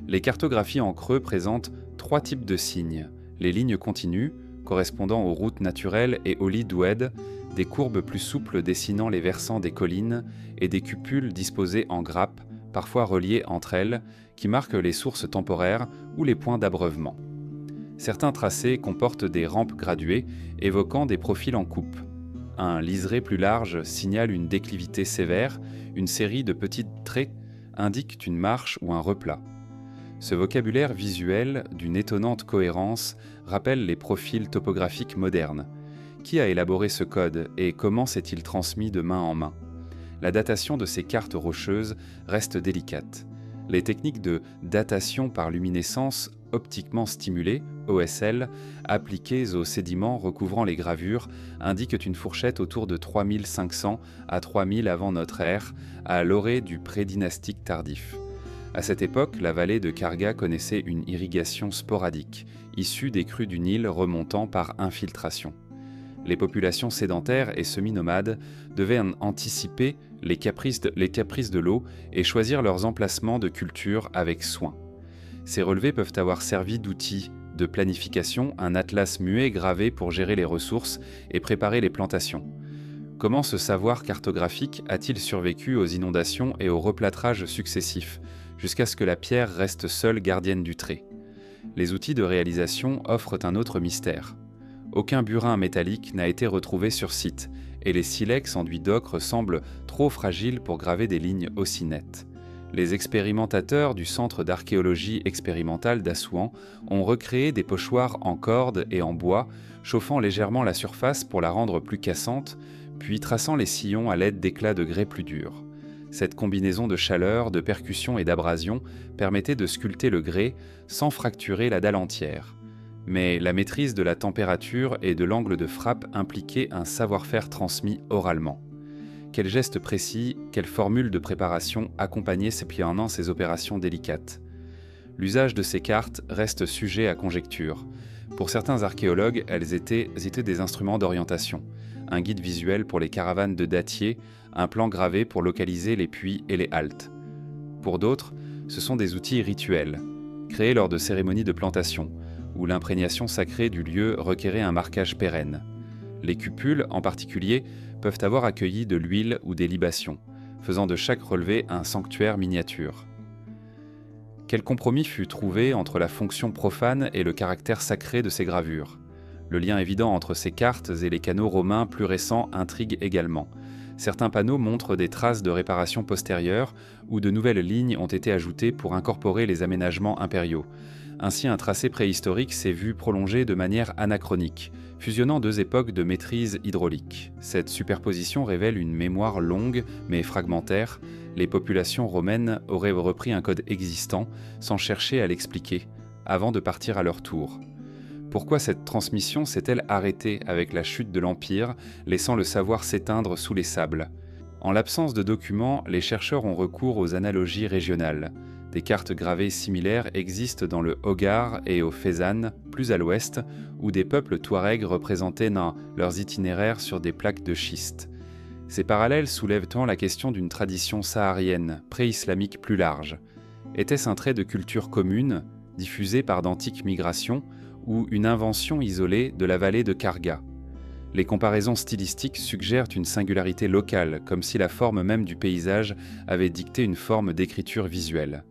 Les cartographies en creux présentent 3 types de signes. Les lignes continues, correspondant aux routes naturelles et aux lits d'oued, des courbes plus souples dessinant les versants des collines, et des cupules disposées en grappes, parfois reliées entre elles, qui marquent les sources temporaires ou les points d'abreuvement. Certains tracés comportent des rampes graduées, évoquant des profils en coupe. Un liseré plus large signale une déclivité sévère, une série de petits traits indiquent une marche ou un replat. Ce vocabulaire visuel, d'une étonnante cohérence, rappelle les profils topographiques modernes. Qui a élaboré ce code et comment s'est-il transmis de main en main? La datation de ces cartes rocheuses reste délicate. Les techniques de datation par luminescence optiquement stimulée, OSL, appliquées aux sédiments recouvrant les gravures, indiquent une fourchette autour de 3500 à 3000 avant notre ère, à l'orée du prédynastique tardif. À cette époque, la vallée de Kharga connaissait une irrigation sporadique, issue des crues du Nil remontant par infiltration. Les populations sédentaires et semi-nomades devaient anticiper les caprices de l'eau et choisir leurs emplacements de culture avec soin. Ces relevés peuvent avoir servi d'outil de planification, un atlas muet gravé pour gérer les ressources et préparer les plantations. Comment ce savoir cartographique a-t-il survécu aux inondations et aux replâtrages successifs, jusqu'à ce que la pierre reste seule gardienne du trait? Les outils de réalisation offrent un autre mystère. Aucun burin métallique n'a été retrouvé sur site, et les silex enduits d'ocre semblent trop fragiles pour graver des lignes aussi nettes. Les expérimentateurs du Centre d'archéologie expérimentale d'Assouan ont recréé des pochoirs en corde et en bois, chauffant légèrement la surface pour la rendre plus cassante, puis traçant les sillons à l'aide d'éclats de grès plus durs. Cette combinaison de chaleur, de percussion et d'abrasion permettait de sculpter le grès sans fracturer la dalle entière. Mais la maîtrise de la température et de l'angle de frappe impliquait un savoir-faire transmis oralement. Quels gestes précis, quelles formules de préparation accompagnaient ces opérations délicates? L'usage de ces cartes reste sujet à conjecture. Pour certains archéologues, elles étaient des instruments d'orientation, un guide visuel pour les caravanes de dattiers, un plan gravé pour localiser les puits et les haltes. Pour d'autres, ce sont des outils rituels, créés lors de cérémonies de plantation, où l'imprégnation sacrée du lieu requérait un marquage pérenne. Les cupules, en particulier, peuvent avoir accueilli de l'huile ou des libations, faisant de chaque relevé un sanctuaire miniature. Quel compromis fut trouvé entre la fonction profane et le caractère sacré de ces gravures? Le lien évident entre ces cartes et les canaux romains plus récents intrigue également. Certains panneaux montrent des traces de réparation postérieures où de nouvelles lignes ont été ajoutées pour incorporer les aménagements impériaux. Ainsi, un tracé préhistorique s'est vu prolongé de manière anachronique, fusionnant 2 époques de maîtrise hydraulique. Cette superposition révèle une mémoire longue mais fragmentaire. Les populations romaines auraient repris un code existant sans chercher à l'expliquer, avant de partir à leur tour. Pourquoi cette transmission s'est-elle arrêtée avec la chute de l'Empire, laissant le savoir s'éteindre sous les sables? En l'absence de documents, les chercheurs ont recours aux analogies régionales. Des cartes gravées similaires existent dans le Hogar et au Fezzan, plus à l'ouest, où des peuples touaregs représentaient dans leurs itinéraires sur des plaques de schiste. Ces parallèles soulèvent la question d'une tradition saharienne, pré-islamique plus large. Était-ce un trait de culture commune, diffusé par d'antiques migrations, ou une invention isolée de la vallée de Karga? Les comparaisons stylistiques suggèrent une singularité locale, comme si la forme même du paysage avait dicté une forme d'écriture visuelle.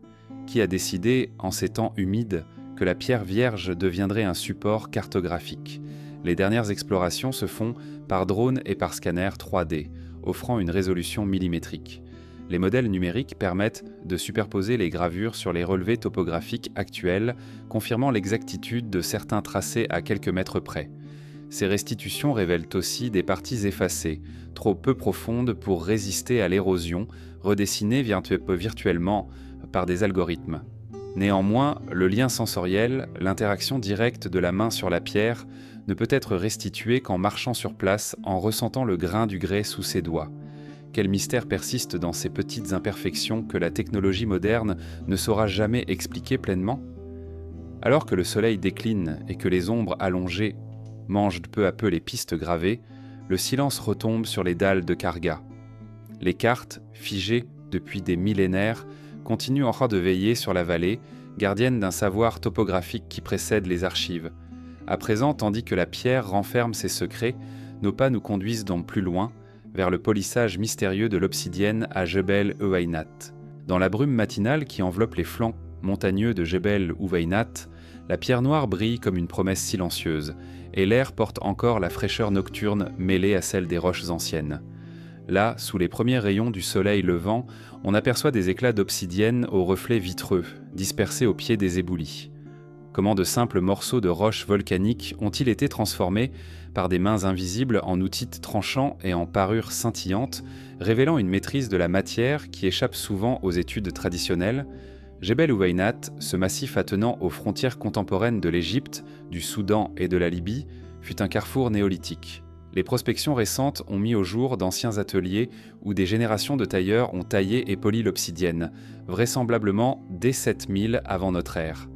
Qui a décidé, en ces temps humides, que la pierre vierge deviendrait un support cartographique? Les dernières explorations se font par drone et par scanner 3D, offrant une résolution millimétrique. Les modèles numériques permettent de superposer les gravures sur les relevés topographiques actuels, confirmant l'exactitude de certains tracés à quelques mètres près. Ces restitutions révèlent aussi des parties effacées, trop peu profondes pour résister à l'érosion, redessinées virtuellement par des algorithmes. Néanmoins, le lien sensoriel, l'interaction directe de la main sur la pierre, ne peut être restitué qu'en marchant sur place, en ressentant le grain du grès sous ses doigts. Quel mystère persiste dans ces petites imperfections que la technologie moderne ne saura jamais expliquer pleinement? Alors que le soleil décline et que les ombres allongées mangent peu à peu les pistes gravées, le silence retombe sur les dalles de Karga. Les cartes, figées depuis des millénaires, continuent encore de veiller sur la vallée, gardienne d'un savoir topographique qui précède les archives. À présent, tandis que la pierre renferme ses secrets, nos pas nous conduisent donc plus loin, vers le polissage mystérieux de l'obsidienne à Jebel Ouaynat. Dans la brume matinale qui enveloppe les flancs montagneux de Jebel Ouaynat, la pierre noire brille comme une promesse silencieuse, et l'air porte encore la fraîcheur nocturne mêlée à celle des roches anciennes. Là, sous les premiers rayons du soleil levant, on aperçoit des éclats d'obsidienne aux reflets vitreux, dispersés au pied des éboulis. Comment de simples morceaux de roches volcaniques ont-ils été transformés par des mains invisibles en outils tranchants et en parures scintillantes, révélant une maîtrise de la matière qui échappe souvent aux études traditionnelles? Jebel Ouaynat, ce massif attenant aux frontières contemporaines de l'Égypte, du Soudan et de la Libye, fut un carrefour néolithique. Les prospections récentes ont mis au jour d'anciens ateliers où des générations de tailleurs ont taillé et poli l'obsidienne, vraisemblablement dès 7000 avant notre ère.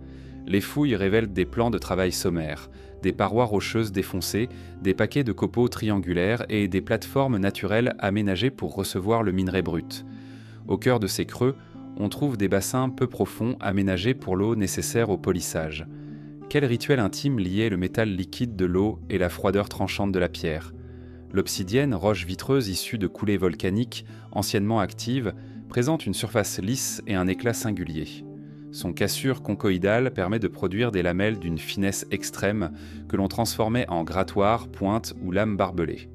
Les fouilles révèlent des plans de travail sommaires, des parois rocheuses défoncées, des paquets de copeaux triangulaires et des plateformes naturelles aménagées pour recevoir le minerai brut. Au cœur de ces creux, on trouve des bassins peu profonds aménagés pour l'eau nécessaire au polissage. Quel rituel intime liait le métal liquide de l'eau et la froideur tranchante de la pierre? L'obsidienne, roche vitreuse issue de coulées volcaniques, anciennement active, présente une surface lisse et un éclat singulier. Son cassure conchoïdale permet de produire des lamelles d'une finesse extrême que l'on transformait en grattoirs, pointes ou lames barbelées.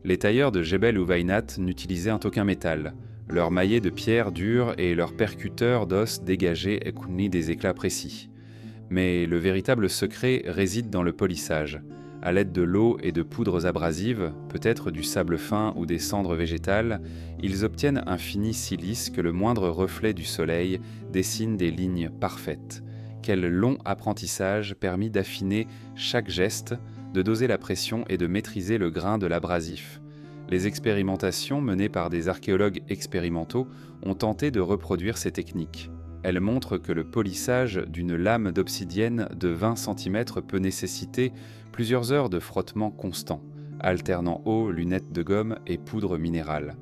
Les tailleurs de Jebel Ouaynat n'utilisaient aucun métal. Leurs maillets de pierre dure et leurs percuteurs d'os dégagés écoulaient des éclats précis. Mais le véritable secret réside dans le polissage. À l'aide de l'eau et de poudres abrasives, peut-être du sable fin ou des cendres végétales, ils obtiennent un fini si lisse que le moindre reflet du soleil dessine des lignes parfaites. Quel long apprentissage permis d'affiner chaque geste, de doser la pression et de maîtriser le grain de l'abrasif. Les expérimentations menées par des archéologues expérimentaux ont tenté de reproduire ces techniques. Elles montrent que le polissage d'une lame d'obsidienne de 20 cm peut nécessiter plusieurs heures de frottement constant, alternant eau, lunettes de gomme et poudre minérale.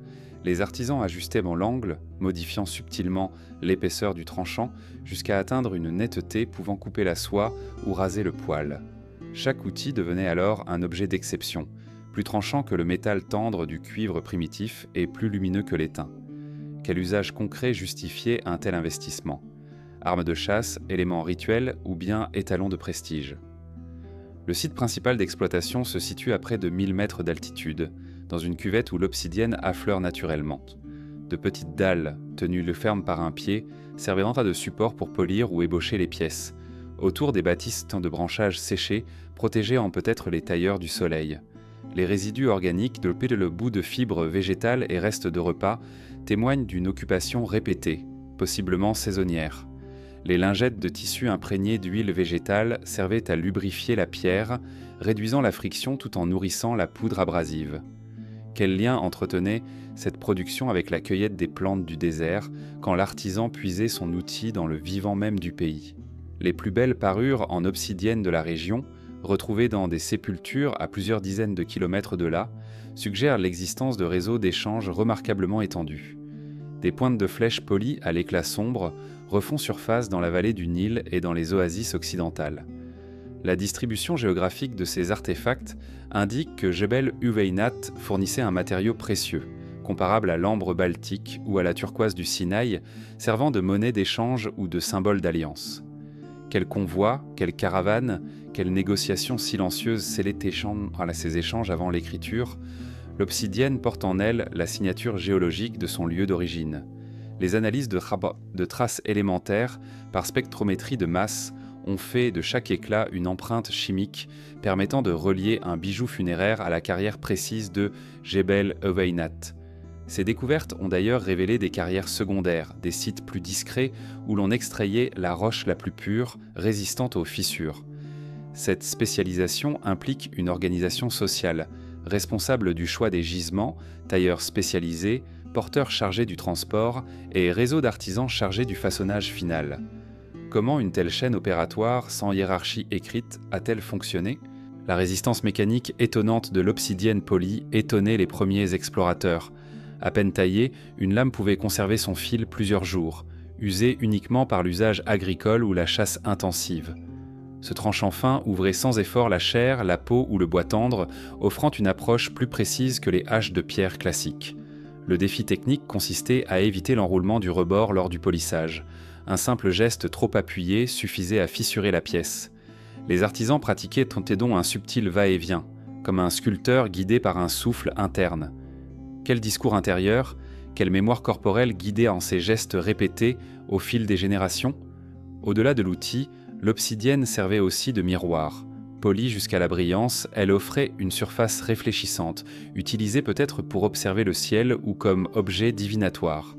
Les artisans ajustaient l'angle, modifiant subtilement l'épaisseur du tranchant, jusqu'à atteindre une netteté pouvant couper la soie ou raser le poil. Chaque outil devenait alors un objet d'exception, plus tranchant que le métal tendre du cuivre primitif et plus lumineux que l'étain. Quel usage concret justifiait un tel investissement? Arme de chasse, élément rituel ou bien étalon de prestige? Le site principal d'exploitation se situe à près de 1000 mètres d'altitude, dans une cuvette où l'obsidienne affleure naturellement. De petites dalles, tenues fermes par un pied, serviront à de support pour polir ou ébaucher les pièces. Autour des bâtisses de branchages séchés, protégés en peut-être les tailleurs du soleil. Les résidus organiques dopés de le bout de fibres végétales et restes de repas témoignent d'une occupation répétée, possiblement saisonnière. Les lingettes de tissu imprégnées d'huile végétale servaient à lubrifier la pierre, réduisant la friction tout en nourrissant la poudre abrasive. Quel lien entretenait cette production avec la cueillette des plantes du désert, quand l'artisan puisait son outil dans le vivant même du pays? Les plus belles parures en obsidienne de la région, retrouvées dans des sépultures à plusieurs dizaines de kilomètres de là, suggèrent l'existence de réseaux d'échanges remarquablement étendus. Des pointes de flèches polies à l'éclat sombre refont surface dans la vallée du Nil et dans les oasis occidentales. La distribution géographique de ces artefacts indique que Jebel Uweinat fournissait un matériau précieux, comparable à l'ambre baltique ou à la turquoise du Sinaï, servant de monnaie d'échange ou de symbole d'alliance. Quels convois, quelles caravanes, quelles négociations silencieuses scellaient ces échanges avant l'écriture. L'obsidienne porte en elle la signature géologique de son lieu d'origine. Les analyses de traces élémentaires par spectrométrie de masse ont fait de chaque éclat une empreinte chimique permettant de relier un bijou funéraire à la carrière précise de Jebel Uweinat. Ces découvertes ont d'ailleurs révélé des carrières secondaires, des sites plus discrets où l'on extrayait la roche la plus pure, résistante aux fissures. Cette spécialisation implique une organisation sociale, responsable du choix des gisements, tailleurs spécialisés, porteurs chargés du transport et réseaux d'artisans chargés du façonnage final. Comment une telle chaîne opératoire, sans hiérarchie écrite, a-t-elle fonctionné? La résistance mécanique étonnante de l'obsidienne polie étonnait les premiers explorateurs. À peine taillée, une lame pouvait conserver son fil plusieurs jours, usée uniquement par l'usage agricole ou la chasse intensive. Ce tranchant fin ouvrait sans effort la chair, la peau ou le bois tendre, offrant une approche plus précise que les haches de pierre classiques. Le défi technique consistait à éviter l'enroulement du rebord lors du polissage. Un simple geste trop appuyé suffisait à fissurer la pièce. Les artisans pratiquaient donc un subtil va-et-vient, comme un sculpteur guidé par un souffle interne. Quel discours intérieur, quelle mémoire corporelle guidait en ces gestes répétés au fil des générations? Au-delà de l'outil, l'obsidienne servait aussi de miroir. Polie jusqu'à la brillance, elle offrait une surface réfléchissante, utilisée peut-être pour observer le ciel ou comme objet divinatoire.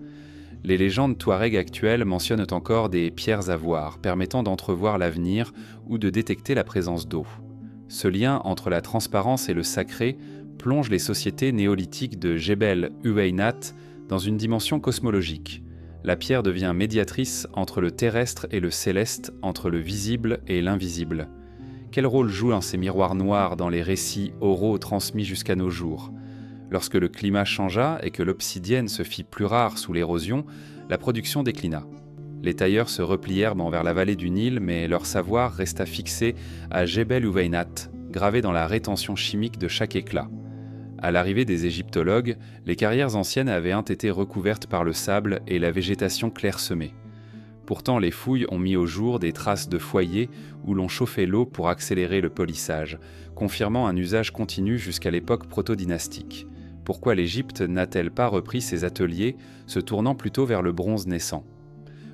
Les légendes touareg actuelles mentionnent encore des pierres à voir, permettant d'entrevoir l'avenir ou de détecter la présence d'eau. Ce lien entre la transparence et le sacré plonge les sociétés néolithiques de Jebel Uweinat dans une dimension cosmologique. La pierre devient médiatrice entre le terrestre et le céleste, entre le visible et l'invisible. Quel rôle jouent ces miroirs noirs dans les récits oraux transmis jusqu'à nos jours? Lorsque le climat changea et que l'obsidienne se fit plus rare sous l'érosion, la production déclina. Les tailleurs se replièrent vers la vallée du Nil, mais leur savoir resta fixé à Jebel Uweinat, gravé dans la rétention chimique de chaque éclat. À l'arrivée des égyptologues, les carrières anciennes avaient été recouvertes par le sable et la végétation clairsemée. Pourtant, les fouilles ont mis au jour des traces de foyers où l'on chauffait l'eau pour accélérer le polissage, confirmant un usage continu jusqu'à l'époque proto-dynastique. Pourquoi l'Égypte n'a-t-elle pas repris ses ateliers, se tournant plutôt vers le bronze naissant?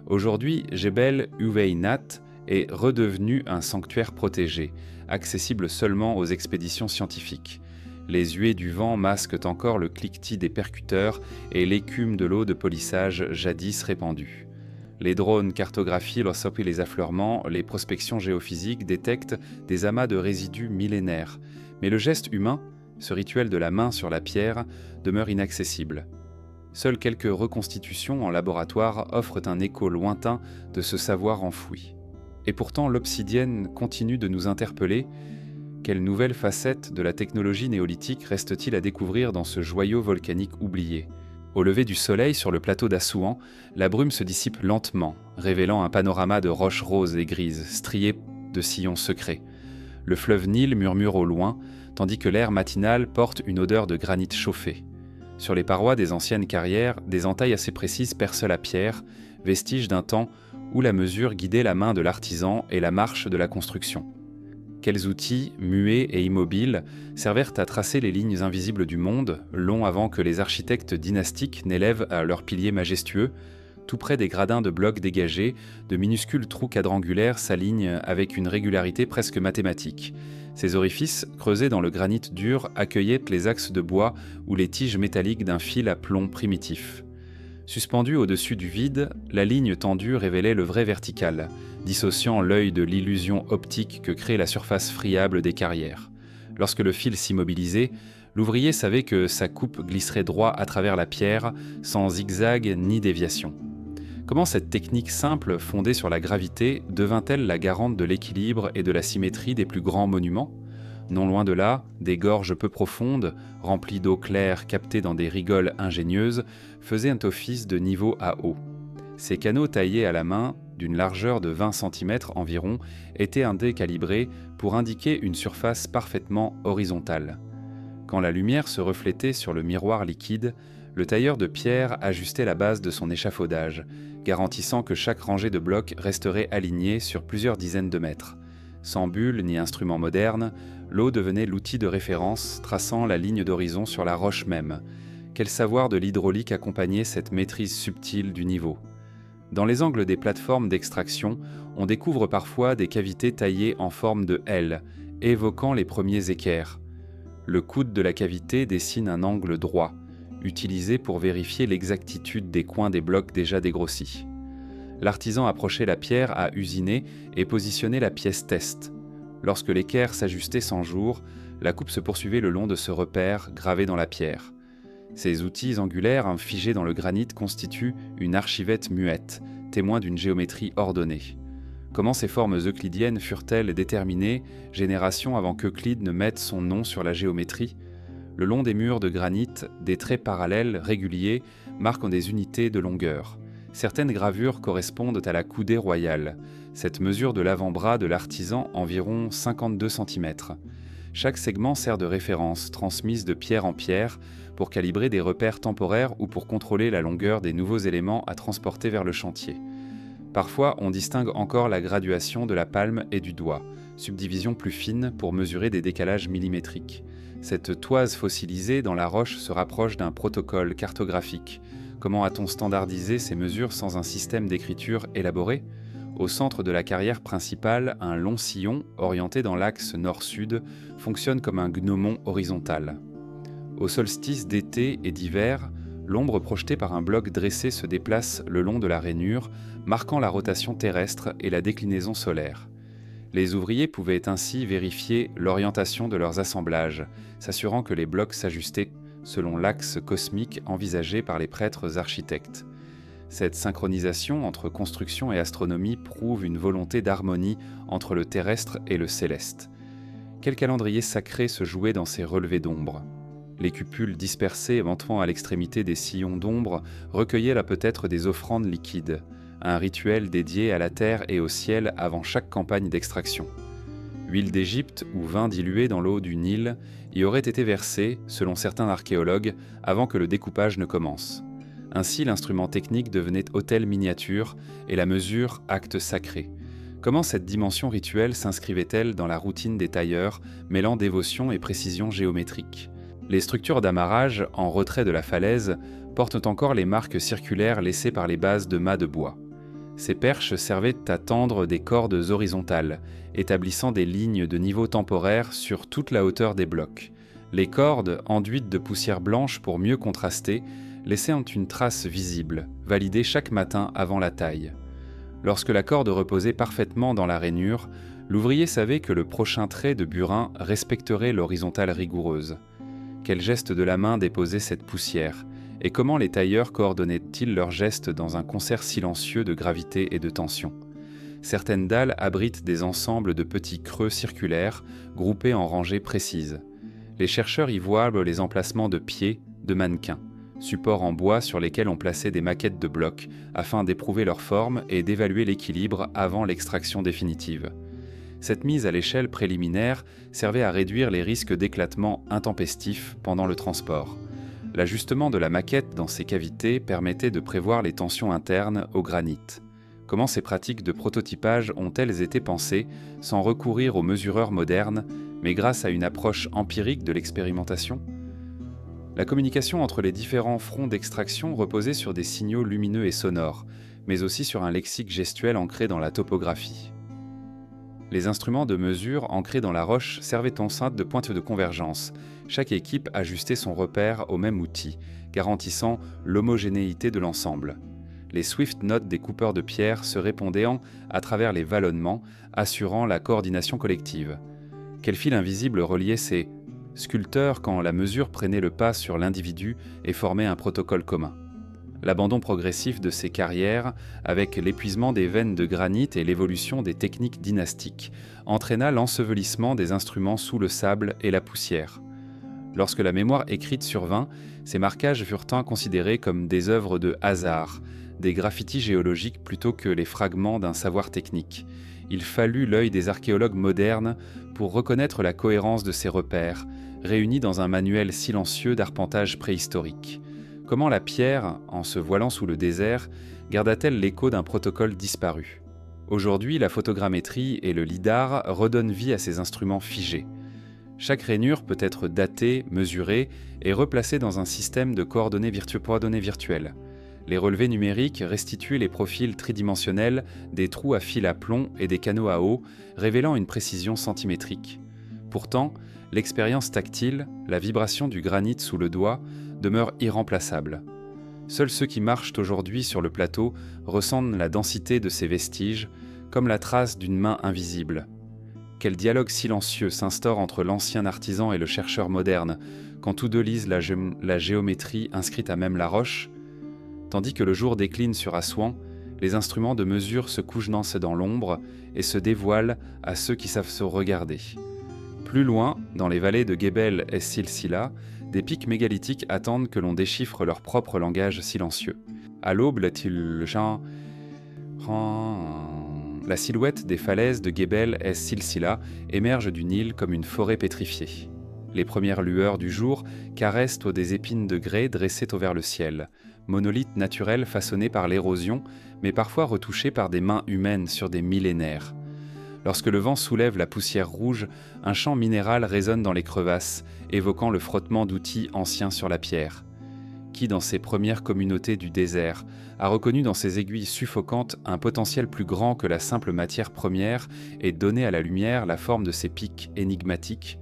Aujourd'hui, Jebel Uweinat est redevenu un sanctuaire protégé, accessible seulement aux expéditions scientifiques. Les huées du vent masquent encore le cliquetis des percuteurs et l'écume de l'eau de polissage jadis répandue. Les drones cartographient les affleurements, les prospections géophysiques détectent des amas de résidus millénaires. Mais le geste humain, ce rituel de la main sur la pierre, demeure inaccessible. Seules quelques reconstitutions en laboratoire offrent un écho lointain de ce savoir enfoui. Et pourtant, l'obsidienne continue de nous interpeller. Quelle nouvelle facette de la technologie néolithique reste-t-il à découvrir dans ce joyau volcanique oublié? Au lever du soleil sur le plateau d'Assouan, la brume se dissipe lentement, révélant un panorama de roches roses et grises, striées de sillons secrets. Le fleuve Nil murmure au loin, tandis que l'air matinal porte une odeur de granit chauffé. Sur les parois des anciennes carrières, des entailles assez précises percent la pierre, vestige d'un temps où la mesure guidait la main de l'artisan et la marche de la construction. Quels outils, muets et immobiles, servèrent à tracer les lignes invisibles du monde, long avant que les architectes dynastiques n'élèvent à leurs piliers majestueux. Tout près des gradins de blocs dégagés, de minuscules trous quadrangulaires s'alignent avec une régularité presque mathématique. Ces orifices, creusés dans le granit dur, accueillaient les axes de bois ou les tiges métalliques d'un fil à plomb primitif. Suspendue au-dessus du vide, la ligne tendue révélait le vrai vertical, dissociant l'œil de l'illusion optique que crée la surface friable des carrières. Lorsque le fil s'immobilisait, L'ouvrier savait que sa coupe glisserait droit à travers la pierre, sans zigzag ni déviation. Comment cette technique simple, fondée sur la gravité, devint-elle la garante de l'équilibre et de la symétrie des plus grands monuments ? Non loin de là, des gorges peu profondes, remplies d'eau claire captée dans des rigoles ingénieuses, faisaient un office de niveau à eau. Ces canaux taillés à la main, d'une largeur de 20 cm environ, étaient indécalibrés pour indiquer une surface parfaitement horizontale. Quand la lumière se reflétait sur le miroir liquide, le tailleur de pierre ajustait la base de son échafaudage, garantissant que chaque rangée de blocs resterait alignée sur plusieurs dizaines de mètres. Sans bulle ni instrument moderne, l'eau devenait l'outil de référence, traçant la ligne d'horizon sur la roche même. Quel savoir de l'hydraulique accompagnait cette maîtrise subtile du niveau ? Dans les angles des plateformes d'extraction, on découvre parfois des cavités taillées en forme de L, évoquant les premiers équerres. Le coude de la cavité dessine un angle droit, utilisé pour vérifier l'exactitude des coins des blocs déjà dégrossis. L'artisan approchait la pierre à usiner et positionnait la pièce test. Lorsque l'équerre s'ajustait sans jour, la coupe se poursuivait le long de ce repère gravé dans la pierre. Ces outils angulaires figés dans le granit constituent une archivette muette, témoin d'une géométrie ordonnée. Comment ces formes euclidiennes furent-elles déterminées, génération avant qu'Euclide ne mette son nom sur la géométrie ? Le long des murs de granit, des traits parallèles, réguliers, marquent des unités de longueur. Certaines gravures correspondent à la coudée royale. Cette mesure de l'avant-bras de l'artisan environ 52 cm. Chaque segment sert de référence, transmise de pierre en pierre, pour calibrer des repères temporaires ou pour contrôler la longueur des nouveaux éléments à transporter vers le chantier. Parfois, on distingue encore la graduation de la palme et du doigt, subdivision plus fine pour mesurer des décalages millimétriques. Cette toise fossilisée dans la roche se rapproche d'un protocole cartographique. Comment a-t-on standardisé ces mesures sans un système d'écriture élaboré ? Au centre de la carrière principale, un long sillon, orienté dans l'axe nord-sud, fonctionne comme un gnomon horizontal. Au solstice d'été et d'hiver, l'ombre projetée par un bloc dressé se déplace le long de la rainure, marquant la rotation terrestre et la déclinaison solaire. Les ouvriers pouvaient ainsi vérifier l'orientation de leurs assemblages, s'assurant que les blocs s'ajustaient selon l'axe cosmique envisagé par les prêtres architectes. Cette synchronisation entre construction et astronomie prouve une volonté d'harmonie entre le terrestre et le céleste. Quel calendrier sacré se jouait dans ces relevés d'ombre ? Les cupules dispersées montant à l'extrémité des sillons d'ombre recueillaient là peut-être des offrandes liquides, un rituel dédié à la terre et au ciel avant chaque campagne d'extraction. Huile d'Égypte ou vin dilué dans l'eau du Nil y aurait été versé, selon certains archéologues, avant que le découpage ne commence. Ainsi, l'instrument technique devenait autel miniature et la mesure acte sacré. Comment cette dimension rituelle s'inscrivait-elle dans la routine des tailleurs, mêlant dévotion et précision géométrique ? Les structures d'amarrage, en retrait de la falaise, portent encore les marques circulaires laissées par les bases de mâts de bois. Ces perches servaient à tendre des cordes horizontales, établissant des lignes de niveau temporaire sur toute la hauteur des blocs. Les cordes, enduites de poussière blanche pour mieux contraster, laissaient une trace visible, validée chaque matin avant la taille. Lorsque la corde reposait parfaitement dans la rainure, l'ouvrier savait que le prochain trait de burin respecterait l'horizontale rigoureuse. Quel geste de la main déposait cette poussière ? Et comment les tailleurs coordonnaient-ils leurs gestes dans un concert silencieux de gravité et de tension ? Certaines dalles abritent des ensembles de petits creux circulaires, groupés en rangées précises. Les chercheurs y voient les emplacements de pieds, de mannequins, supports en bois sur lesquels on plaçait des maquettes de blocs, afin d'éprouver leur forme et d'évaluer l'équilibre avant l'extraction définitive. Cette mise à l'échelle préliminaire servait à réduire les risques d'éclatement intempestifs pendant le transport. L'ajustement de la maquette dans ces cavités permettait de prévoir les tensions internes au granit. Comment ces pratiques de prototypage ont-elles été pensées sans recourir aux mesureurs modernes, mais grâce à une approche empirique de l'expérimentation ? La communication entre les différents fronts d'extraction reposait sur des signaux lumineux et sonores, mais aussi sur un lexique gestuel ancré dans la topographie. Les instruments de mesure ancrés dans la roche servaient enceinte de pointe de convergence. Chaque équipe ajustait son repère au même outil, garantissant l'homogénéité de l'ensemble. Les swift notes des coupeurs de pierre se répondaient à travers les vallonnements, assurant la coordination collective. Quel fil invisible reliait ces sculpteurs quand la mesure prenait le pas sur l'individu et formait un protocole commun. L'abandon progressif de ces carrières, avec l'épuisement des veines de granit et l'évolution des techniques dynastiques, entraîna l'ensevelissement des instruments sous le sable et la poussière. Lorsque la mémoire écrite survint, ces marquages furent considérés comme des œuvres de hasard, des graffitis géologiques plutôt que les fragments d'un savoir technique. Il fallut l'œil des archéologues modernes pour reconnaître la cohérence de ces repères, réunis dans un manuel silencieux d'arpentage préhistorique. Comment la pierre, en se voilant sous le désert, garda-t-elle l'écho d'un protocole disparu ? Aujourd'hui, la photogrammétrie et le lidar redonnent vie à ces instruments figés. Chaque rainure peut être datée, mesurée et replacée dans un système de coordonnées virtuelles. Les relevés numériques restituent les profils tridimensionnels des trous à fil à plomb et des canaux à eau, révélant une précision centimétrique. Pourtant, l'expérience tactile, la vibration du granit sous le doigt, demeure irremplaçable. Seuls ceux qui marchent aujourd'hui sur le plateau ressentent la densité de ces vestiges, comme la trace d'une main invisible. Quel dialogue silencieux s'instaure entre l'ancien artisan et le chercheur moderne, quand tous deux lisent la géométrie inscrite à même la roche. Tandis que le jour décline sur Assouan, les instruments de mesure se couchent dans l'ombre et se dévoilent à ceux qui savent se regarder. Plus loin, dans les vallées de Gebel et Silsila, des pics mégalithiques attendent que l'on déchiffre leur propre langage silencieux. À l'aube, la silhouette des falaises de Gebel et Silsila émerge du Nil comme une forêt pétrifiée. Les premières lueurs du jour caressent des épines de grès dressées vers le ciel, monolithes naturels façonnés par l'érosion, mais parfois retouchés par des mains humaines sur des millénaires. Lorsque le vent soulève la poussière rouge, un chant minéral résonne dans les crevasses, évoquant le frottement d'outils anciens sur la pierre. Qui, dans ces premières communautés du désert, a reconnu dans ces aiguilles suffocantes un potentiel plus grand que la simple matière première et donné à la lumière la forme de ces pics énigmatiques ?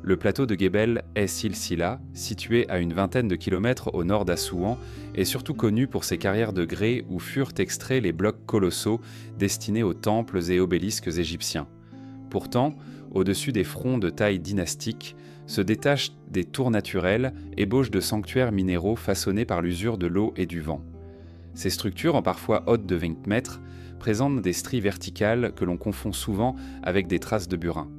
Le plateau de Gebel es Silsila, situé à une vingtaine de kilomètres au nord d'Assouan, est surtout connu pour ses carrières de grès où furent extraits les blocs colossaux destinés aux temples et obélisques égyptiens. Pourtant, au-dessus des fronts de taille dynastique, se détachent des tours naturelles, ébauches de sanctuaires minéraux façonnés par l'usure de l'eau et du vent. Ces structures, parfois hautes de 20 mètres, présentent des stries verticales que l'on confond souvent avec des traces de burin.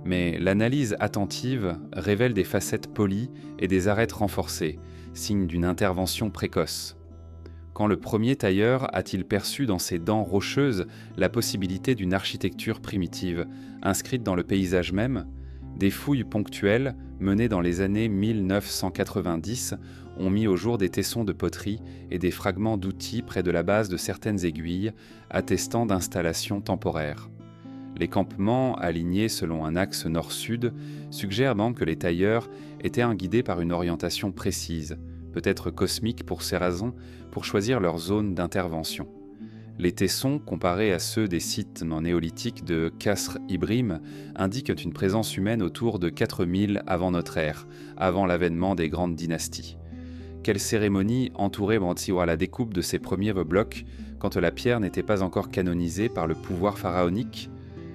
Mais l'analyse attentive révèle des facettes polies et des arêtes renforcées, signe d'une intervention précoce. Quand le premier tailleur a-t-il perçu dans ses dents rocheuses la possibilité d'une architecture primitive, inscrite dans le paysage même ? Des fouilles ponctuelles, menées dans les années 1990, ont mis au jour des tessons de poterie et des fragments d'outils près de la base de certaines aiguilles, attestant d'installations temporaires. Les campements, alignés selon un axe nord-sud, suggèrent donc que les tailleurs étaient guidés par une orientation précise, peut-être cosmique pour ces raisons, pour choisir leur zone d'intervention. Les tessons, comparés à ceux des sites néolithiques de Kasr Ibrim, indiquent une présence humaine autour de 4000 avant notre ère, avant l'avènement des grandes dynasties. Quelle cérémonie entourait la découpe de ces premiers blocs quand la pierre n'était pas encore canonisée par le pouvoir pharaonique ?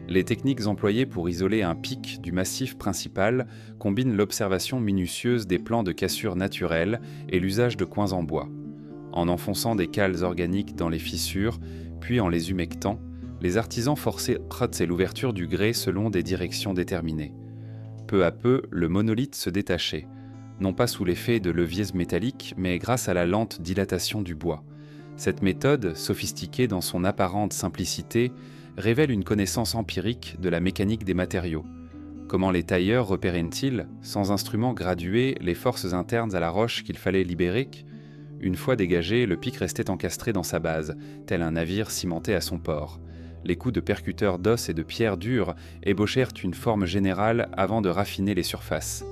Les techniques employées pour isoler un pic du massif principal combinent l'observation minutieuse des plans de cassure naturels et l'usage de coins en bois. En enfonçant des cales organiques dans les fissures, puis en les humectant, les artisans forçaient l'ouverture du grès selon des directions déterminées. Peu à peu, le monolithe se détachait, non pas sous l'effet de leviers métalliques, mais grâce à la lente dilatation du bois. Cette méthode, sophistiquée dans son apparente simplicité, révèle une connaissance empirique de la mécanique des matériaux. Comment les tailleurs repéraient-ils, sans instruments gradués, les forces internes à la roche qu'il fallait libérer ? Une fois dégagé, le pic restait encastré dans sa base, tel un navire cimenté à son port. Les coups de percuteurs d'os et de pierres dures ébauchèrent une forme générale avant de raffiner les surfaces.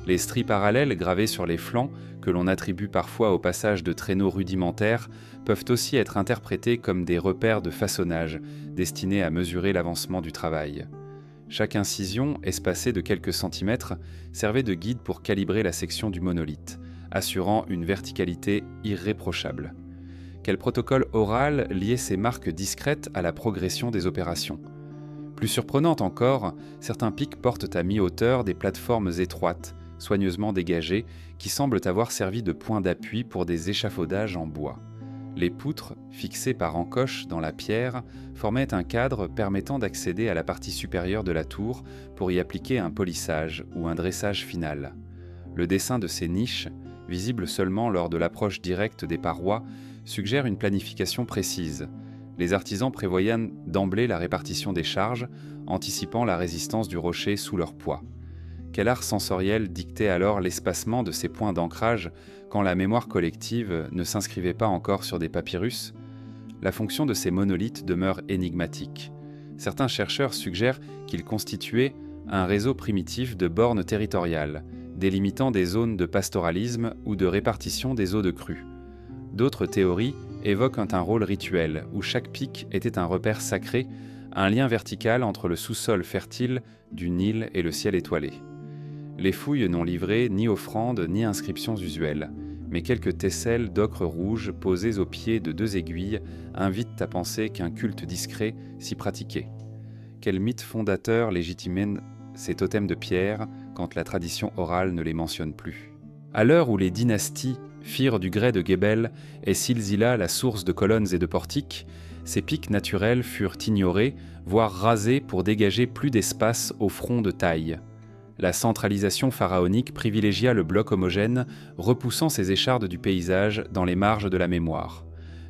Les stries parallèles gravées sur les flancs, que l'on attribue parfois au passage de traîneaux rudimentaires, peuvent aussi être interprétées comme des repères de façonnage, destinés à mesurer l'avancement du travail. Chaque incision, espacée de quelques centimètres, servait de guide pour calibrer la section du monolithe, assurant une verticalité irréprochable. Quel protocole oral liait ces marques discrètes à la progression des opérations ? Plus surprenante encore, certains pics portent à mi-hauteur des plateformes étroites, soigneusement dégagées, qui semblent avoir servi de point d'appui pour des échafaudages en bois. Les poutres, fixées par encoches dans la pierre, formaient un cadre permettant d'accéder à la partie supérieure de la tour pour y appliquer un polissage ou un dressage final. Le dessin de ces niches, visible seulement lors de l'approche directe des parois, suggère une planification précise. Les artisans prévoyaient d'emblée la répartition des charges, anticipant la résistance du rocher sous leur poids. Quel art sensoriel dictait alors l'espacement de ces points d'ancrage quand la mémoire collective ne s'inscrivait pas encore sur des papyrus? La fonction de ces monolithes demeure énigmatique. Certains chercheurs suggèrent qu'ils constituaient un réseau primitif de bornes territoriales, délimitant des zones de pastoralisme ou de répartition des eaux de crue. D'autres théories évoquent un rôle rituel, où chaque pic était un repère sacré, un lien vertical entre le sous-sol fertile du Nil et le ciel étoilé. Les fouilles n'ont livré ni offrandes ni inscriptions usuelles, mais quelques tesselles d'ocre rouge posées au pied de 2 aiguilles invitent à penser qu'un culte discret s'y pratiquait. Quel mythe fondateur légitimait ces totems de pierre quand la tradition orale ne les mentionne plus? À l'heure où les dynasties firent du grès de Gebel et Silsila la source de colonnes et de portiques, ces pics naturels furent ignorés, voire rasés pour dégager plus d'espace au front de taille. La centralisation pharaonique privilégia le bloc homogène, repoussant ces échardes du paysage dans les marges de la mémoire.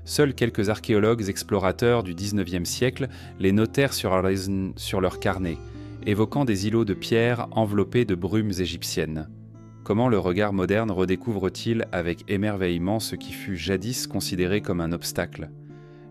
Seuls quelques archéologues explorateurs du XIXe siècle les notèrent sur leurs carnets, évoquant des îlots de pierre enveloppés de brumes égyptiennes. Comment le regard moderne redécouvre-t-il avec émerveillement ce qui fut jadis considéré comme un obstacle?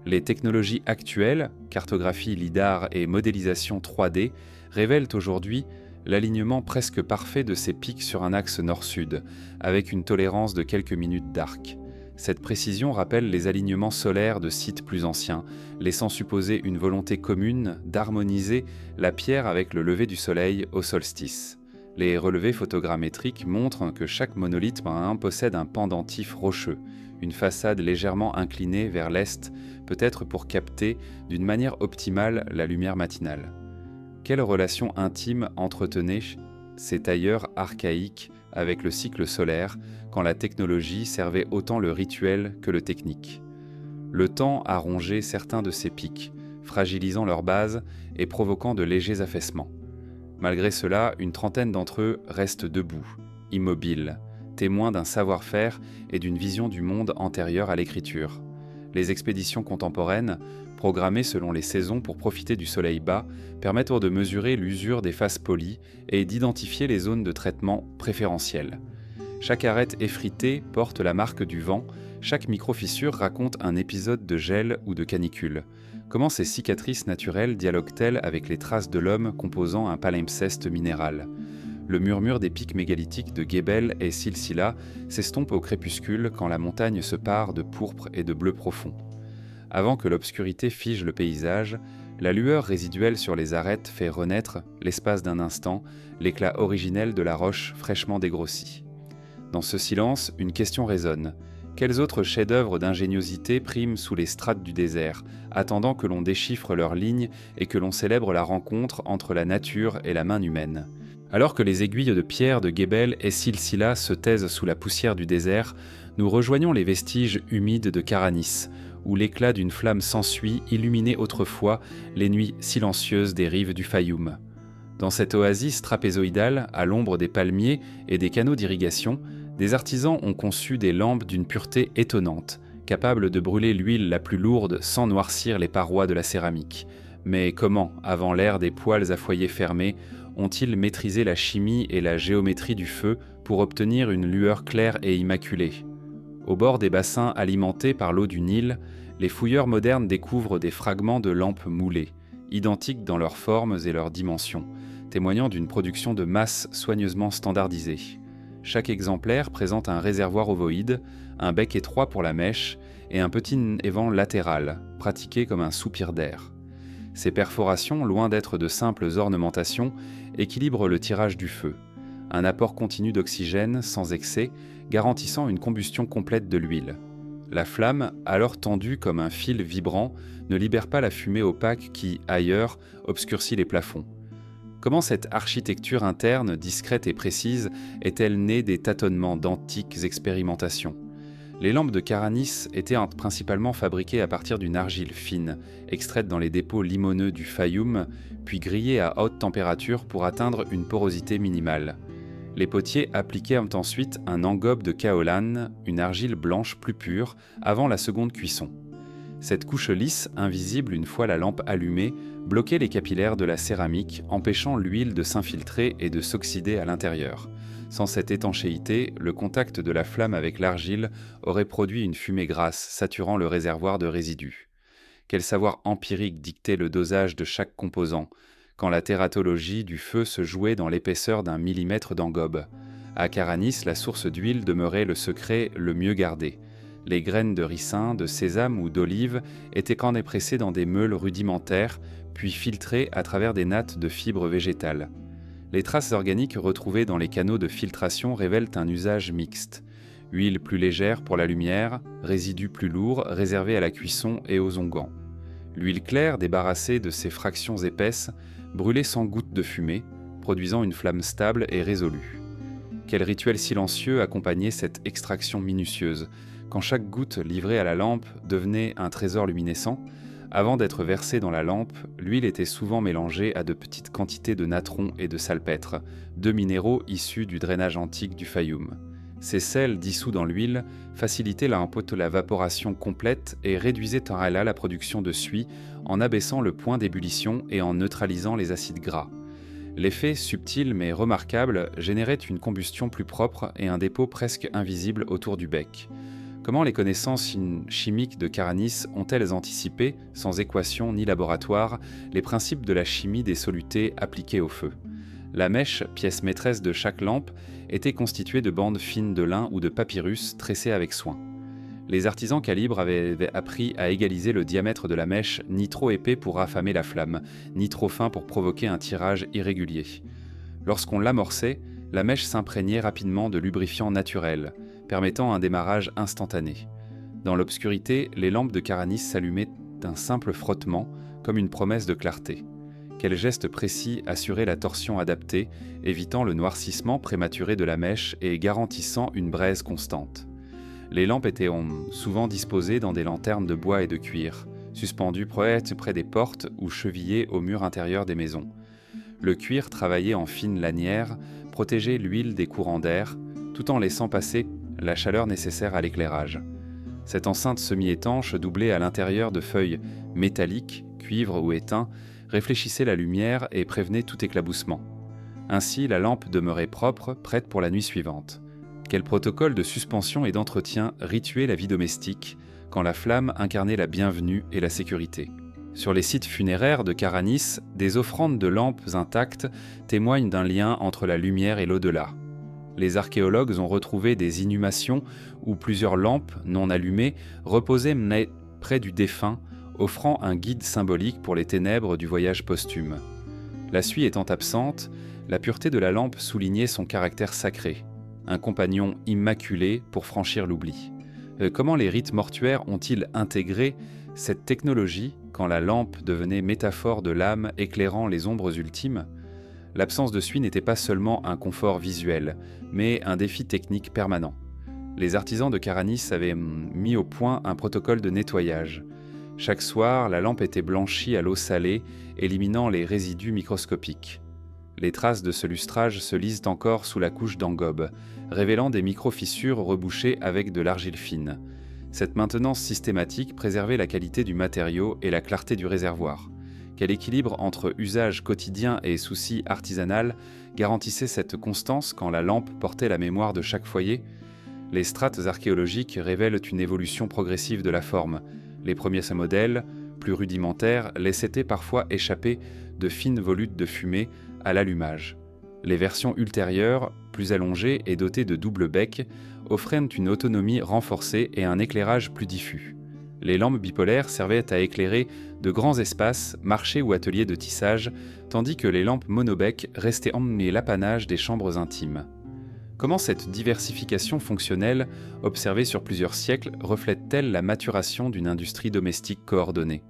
Les technologies actuelles, cartographie lidar et modélisation 3D, révèlent aujourd'hui l'alignement presque parfait de ces pics sur un axe nord-sud, avec une tolérance de quelques minutes d'arc. Cette précision rappelle les alignements solaires de sites plus anciens, laissant supposer une volonté commune d'harmoniser la pierre avec le lever du soleil au solstice. Les relevés photogrammétriques montrent que chaque monolithe marin possède un pendentif rocheux, une façade légèrement inclinée vers l'est, peut-être pour capter d'une manière optimale la lumière matinale. Quelle relation intime entretenaient ces tailleurs archaïques avec le cycle solaire quand la technologie servait autant le rituel que le technique? Le temps a rongé certains de ces pics, fragilisant leur base et provoquant de légers affaissements. Malgré cela, une trentaine d'entre eux restent debout, immobiles, témoins d'un savoir-faire et d'une vision du monde antérieure à l'écriture. Les expéditions contemporaines, programmées selon les saisons pour profiter du soleil bas, permettent de mesurer l'usure des faces polies et d'identifier les zones de traitement préférentielles. Chaque arête effritée porte la marque du vent, chaque micro-fissure raconte un épisode de gel ou de canicule. Comment ces cicatrices naturelles dialoguent-elles avec les traces de l'homme composant un palimpseste minéral? Le murmure des pics mégalithiques de Gebel et Silsila s'estompe au crépuscule quand la montagne se pare de pourpre et de bleu profond. Avant que l'obscurité fige le paysage, la lueur résiduelle sur les arêtes fait renaître, l'espace d'un instant, l'éclat originel de la roche fraîchement dégrossie. Dans ce silence, une question résonne. Quels autres chefs-d'œuvre d'ingéniosité priment sous les strates du désert, attendant que l'on déchiffre leurs lignes et que l'on célèbre la rencontre entre la nature et la main humaine? Alors que les aiguilles de pierre de Gebel et Silsila se taisent sous la poussière du désert, nous rejoignons les vestiges humides de Karanis, où l'éclat d'une flamme s'ensuit illuminait autrefois les nuits silencieuses des rives du Fayoum. Dans cette oasis trapézoïdale, à l'ombre des palmiers et des canaux d'irrigation, des artisans ont conçu des lampes d'une pureté étonnante, capables de brûler l'huile la plus lourde sans noircir les parois de la céramique. Mais comment, avant l'ère des poêles à foyer fermés, ont-ils maîtrisé la chimie et la géométrie du feu pour obtenir une lueur claire et immaculée? Au bord des bassins alimentés par l'eau du Nil, les fouilleurs modernes découvrent des fragments de lampes moulées, identiques dans leurs formes et leurs dimensions, témoignant d'une production de masse soigneusement standardisée. Chaque exemplaire présente un réservoir ovoïde, un bec étroit pour la mèche et un petit évent latéral, pratiqué comme un soupir d'air. Ces perforations, loin d'être de simples ornementations, équilibrent le tirage du feu, un apport continu d'oxygène sans excès, garantissant une combustion complète de l'huile. La flamme, alors tendue comme un fil vibrant, ne libère pas la fumée opaque qui, ailleurs, obscurcit les plafonds. Comment cette architecture interne, discrète et précise, est-elle née des tâtonnements d'antiques expérimentations ? Les lampes de Caranis étaient principalement fabriquées à partir d'une argile fine, extraite dans les dépôts limoneux du Fayoum, puis grillée à haute température pour atteindre une porosité minimale. Les potiers appliquaient ensuite un engobe de kaolin, une argile blanche plus pure, avant la seconde cuisson. Cette couche lisse, invisible une fois la lampe allumée, bloquait les capillaires de la céramique, empêchant l'huile de s'infiltrer et de s'oxyder à l'intérieur. Sans cette étanchéité, le contact de la flamme avec l'argile aurait produit une fumée grasse, saturant le réservoir de résidus. Quel savoir empirique dictait le dosage de chaque composant, quand la tératologie du feu se jouait dans l'épaisseur d'un millimètre d'engobe. À Caranis, la source d'huile demeurait le secret le mieux gardé. Les graines de ricin, de sésame ou d'olive étaient pressées dans des meules rudimentaires, puis filtrées à travers des nattes de fibres végétales. Les traces organiques retrouvées dans les canaux de filtration révèlent un usage mixte. Huile plus légère pour la lumière, résidus plus lourds réservés à la cuisson et aux onguents. L'huile claire, débarrassée de ses fractions épaisses, brûlait sans goutte de fumée, produisant une flamme stable et résolue. Quel rituel silencieux accompagnait cette extraction minutieuse, quand chaque goutte livrée à la lampe devenait un trésor luminescent. Avant d'être versée dans la lampe, l'huile était souvent mélangée à de petites quantités de natron et de salpêtre, deux minéraux issus du drainage antique du Fayoum. Ces sels dissous dans l'huile facilitaient la vaporation complète et réduisaient en réel la production de suie en abaissant le point d'ébullition et en neutralisant les acides gras. L'effet, subtil mais remarquable, générait une combustion plus propre et un dépôt presque invisible autour du bec. Comment les connaissances chimiques de Caranis ont-elles anticipé, sans équation ni laboratoire, les principes de la chimie des solutés appliqués au feu ? La mèche, pièce maîtresse de chaque lampe, était constituée de bandes fines de lin ou de papyrus tressées avec soin. Les artisans calibres avaient appris à égaliser le diamètre de la mèche, ni trop épais pour affamer la flamme, ni trop fin pour provoquer un tirage irrégulier. Lorsqu'on l'amorçait, la mèche s'imprégnait rapidement de lubrifiant naturel, permettant un démarrage instantané. Dans l'obscurité, les lampes de Caranis s'allumaient d'un simple frottement, comme une promesse de clarté. Quel geste précis assurait la torsion adaptée, évitant le noircissement prématuré de la mèche et garantissant une braise constante. Les lampes étaient souvent disposées dans des lanternes de bois et de cuir, suspendues près des portes ou chevillées au mur intérieur des maisons. Le cuir travaillé en fines lanières protégeait l'huile des courants d'air, tout en laissant passer la chaleur nécessaire à l'éclairage. Cette enceinte semi-étanche, doublée à l'intérieur de feuilles métalliques, cuivre ou étain, réfléchissait la lumière et prévenait tout éclaboussement. Ainsi, la lampe demeurait propre, prête pour la nuit suivante. Quel protocole de suspension et d'entretien rituait la vie domestique, quand la flamme incarnait la bienvenue et la sécurité. Sur les sites funéraires de Caranis, des offrandes de lampes intactes témoignent d'un lien entre la lumière et l'au-delà. Les archéologues ont retrouvé des inhumations où plusieurs lampes, non allumées, reposaient près du défunt, offrant un guide symbolique pour les ténèbres du voyage posthume. La suie étant absente, la pureté de la lampe soulignait son caractère sacré, un compagnon immaculé pour franchir l'oubli. Comment les rites mortuaires ont-ils intégré cette technologie quand la lampe devenait métaphore de l'âme éclairant les ombres ultimes ? L'absence de suie n'était pas seulement un confort visuel, mais un défi technique permanent. Les artisans de Caranis avaient mis au point un protocole de nettoyage. Chaque soir, la lampe était blanchie à l'eau salée, éliminant les résidus microscopiques. Les traces de ce lustrage se lisent encore sous la couche d'engobe, révélant des micro-fissures rebouchées avec de l'argile fine. Cette maintenance systématique préservait la qualité du matériau et la clarté du réservoir. Quel équilibre entre usage quotidien et souci artisanal garantissait cette constance quand la lampe portait la mémoire de chaque foyer ? Les strates archéologiques révèlent une évolution progressive de la forme. Les premiers modèles, plus rudimentaires, laissaient parfois échapper de fines volutes de fumée à l'allumage. Les versions ultérieures, plus allongées et dotées de double bec, offraient une autonomie renforcée et un éclairage plus diffus. Les lampes bipolaires servaient à éclairer de grands espaces, marchés ou ateliers de tissage, tandis que les lampes monobec restaient emmenées l'apanage des chambres intimes. Comment cette diversification fonctionnelle, observée sur plusieurs siècles, reflète-t-elle la maturation d'une industrie domestique coordonnée ?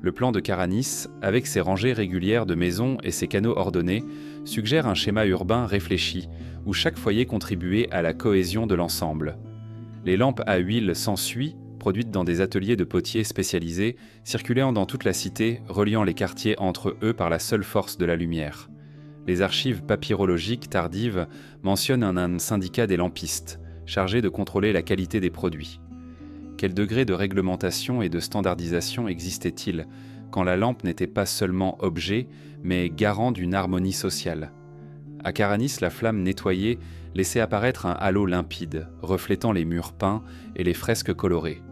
Le plan de Caranis, avec ses rangées régulières de maisons et ses canaux ordonnés, suggère un schéma urbain réfléchi, où chaque foyer contribuait à la cohésion de l'ensemble. Les lampes à huile sans suie, produites dans des ateliers de potiers spécialisés, circulaient dans toute la cité, reliant les quartiers entre eux par la seule force de la lumière. Les archives papyrologiques tardives mentionnent un syndicat des lampistes, chargé de contrôler la qualité des produits. Quel degré de réglementation et de standardisation existait-il quand la lampe n'était pas seulement objet, mais garant d'une harmonie sociale ? À Caranis, la flamme nettoyée laissait apparaître un halo limpide, reflétant les murs peints et les fresques colorées.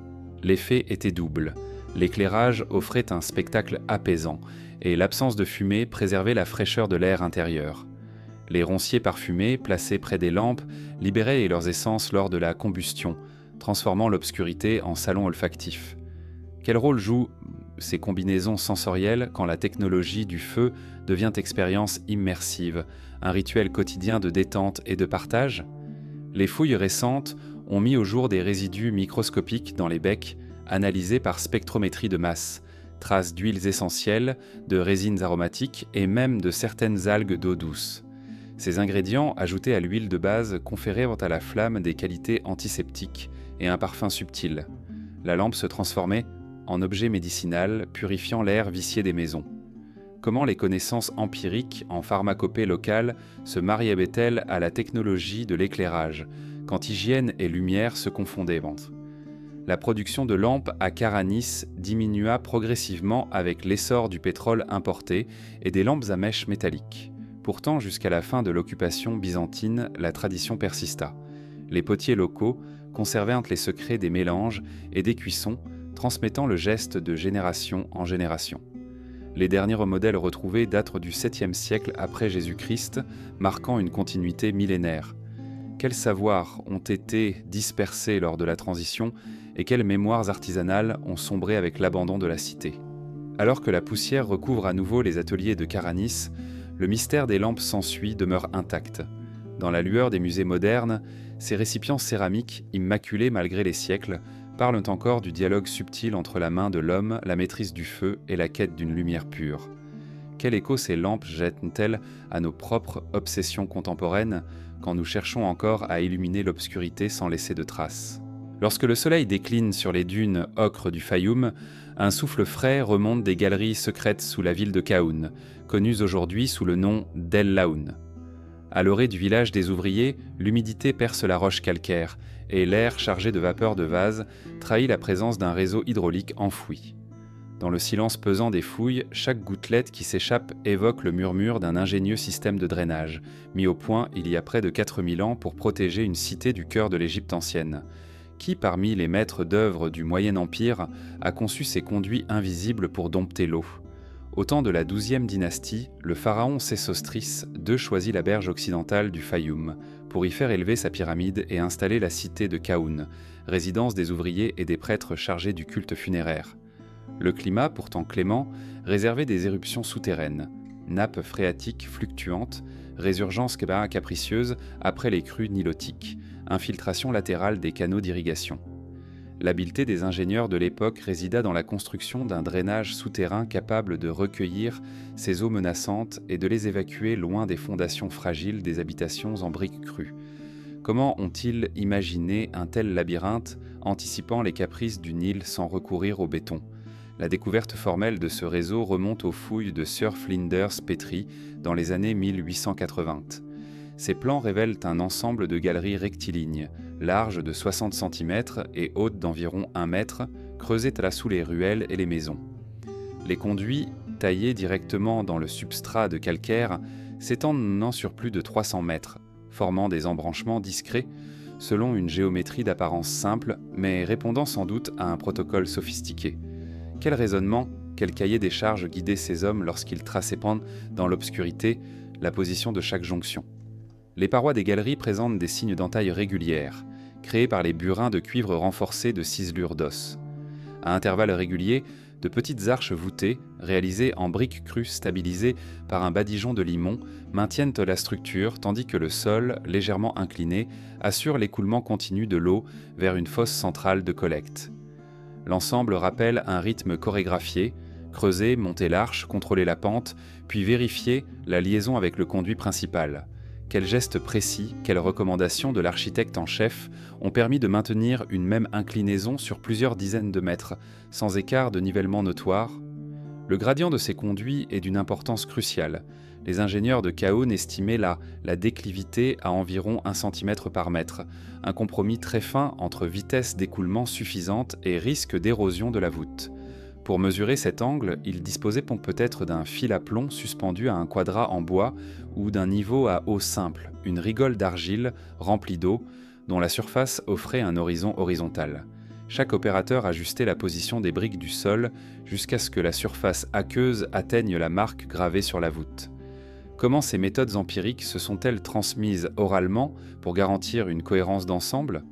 L'effet était double. L'éclairage offrait un spectacle apaisant, et l'absence de fumée préservait la fraîcheur de l'air intérieur. Les ronciers parfumés, placés près des lampes, libéraient leurs essences lors de la combustion, transformant l'obscurité en salon olfactif. Quel rôle jouent ces combinaisons sensorielles quand la technologie du feu devient expérience immersive, un rituel quotidien de détente et de partage ? Les fouilles récentes ont mis au jour des résidus microscopiques dans les becs, analysés par spectrométrie de masse, traces d'huiles essentielles, de résines aromatiques et même de certaines algues d'eau douce. Ces ingrédients, ajoutés à l'huile de base, conféraient à la flamme des qualités antiseptiques et un parfum subtil. La lampe se transformait en objet médicinal, purifiant l'air vicié des maisons. Comment les connaissances empiriques en pharmacopée locale se mariaient-elles à la technologie de l'éclairage, quand hygiène et lumière se confondaient ? La production de lampes à Caranis diminua progressivement avec l'essor du pétrole importé et des lampes à mèches métalliques. Pourtant, jusqu'à la fin de l'occupation byzantine, la tradition persista. Les potiers locaux conservaient les secrets des mélanges et des cuissons, transmettant le geste de génération en génération. Les derniers modèles retrouvés datent du 7e siècle après Jésus-Christ, marquant une continuité millénaire. Quels savoirs ont été dispersés lors de la transition et quelles mémoires artisanales ont sombré avec l'abandon de la cité ? Alors que la poussière recouvre à nouveau les ateliers de Caranis, le mystère des lampes sans suie demeure intact. Dans la lueur des musées modernes, ces récipients céramiques, immaculés malgré les siècles, parlent encore du dialogue subtil entre la main de l'homme, la maîtrise du feu et la quête d'une lumière pure. Quel écho ces lampes jettent-elles à nos propres obsessions contemporaines quand nous cherchons encore à illuminer l'obscurité sans laisser de traces ? Lorsque le soleil décline sur les dunes ocre du Fayoum, un souffle frais remonte des galeries secrètes sous la ville de Kaoun, connues aujourd'hui sous le nom d'El Laoun. À l'orée du village des ouvriers, l'humidité perce la roche calcaire et l'air chargé de vapeur de vase trahit la présence d'un réseau hydraulique enfoui. Dans le silence pesant des fouilles, chaque gouttelette qui s'échappe évoque le murmure d'un ingénieux système de drainage, mis au point il y a près de 4000 ans pour protéger une cité du cœur de l'Égypte ancienne. Qui, parmi les maîtres d'œuvre du Moyen Empire, a conçu ces conduits invisibles pour dompter l'eau ? Au temps de la 12e dynastie, le pharaon Sésostris II choisit la berge occidentale du Fayoum pour y faire élever sa pyramide et installer la cité de Kaoun, résidence des ouvriers et des prêtres chargés du culte funéraire. Le climat, pourtant clément, réservait des éruptions souterraines, nappes phréatiques fluctuantes, résurgences capricieuses après les crues nilotiques, infiltration latérale des canaux d'irrigation. L'habileté des ingénieurs de l'époque résida dans la construction d'un drainage souterrain capable de recueillir ces eaux menaçantes et de les évacuer loin des fondations fragiles des habitations en briques crues. Comment ont-ils imaginé un tel labyrinthe anticipant les caprices du Nil sans recourir au béton ? La découverte formelle de ce réseau remonte aux fouilles de Sir Flinders Petrie dans les années 1880. Ces plans révèlent un ensemble de galeries rectilignes, larges de 60 cm et hautes d'environ 1 mètre, creusées sous les ruelles et les maisons. Les conduits, taillés directement dans le substrat de calcaire, s'étendent sur plus de 300 mètres, formant des embranchements discrets, selon une géométrie d'apparence simple, mais répondant sans doute à un protocole sophistiqué. Quel raisonnement, quel cahier des charges guidait ces hommes lorsqu'ils traçaient dans l'obscurité la position de chaque jonction. Les parois des galeries présentent des signes d'entaille régulières, créés par les burins de cuivre renforcés de ciselures d'os. À intervalles réguliers, de petites arches voûtées, réalisées en briques crues stabilisées par un badigeon de limon, maintiennent la structure tandis que le sol, légèrement incliné, assure l'écoulement continu de l'eau vers une fosse centrale de collecte. L'ensemble rappelle un rythme chorégraphié: creuser, monter l'arche, contrôler la pente, puis vérifier la liaison avec le conduit principal. Quels gestes précis, quelles recommandations de l'architecte en chef ont permis de maintenir une même inclinaison sur plusieurs dizaines de mètres, sans écart de nivellement notoire? Le gradient de ces conduits est d'une importance cruciale. Les ingénieurs de Kaohn estimaient la déclivité à environ 1 cm par mètre, un compromis très fin entre vitesse d'écoulement suffisante et risque d'érosion de la voûte. Pour mesurer cet angle, ils disposaient peut-être d'un fil à plomb suspendu à un quadrat en bois ou d'un niveau à eau simple, une rigole d'argile remplie d'eau, dont la surface offrait un horizon horizontal. Chaque opérateur ajustait la position des briques du sol jusqu'à ce que la surface aqueuse atteigne la marque gravée sur la voûte. Comment ces méthodes empiriques se sont-elles transmises oralement pour garantir une cohérence d'ensemble ?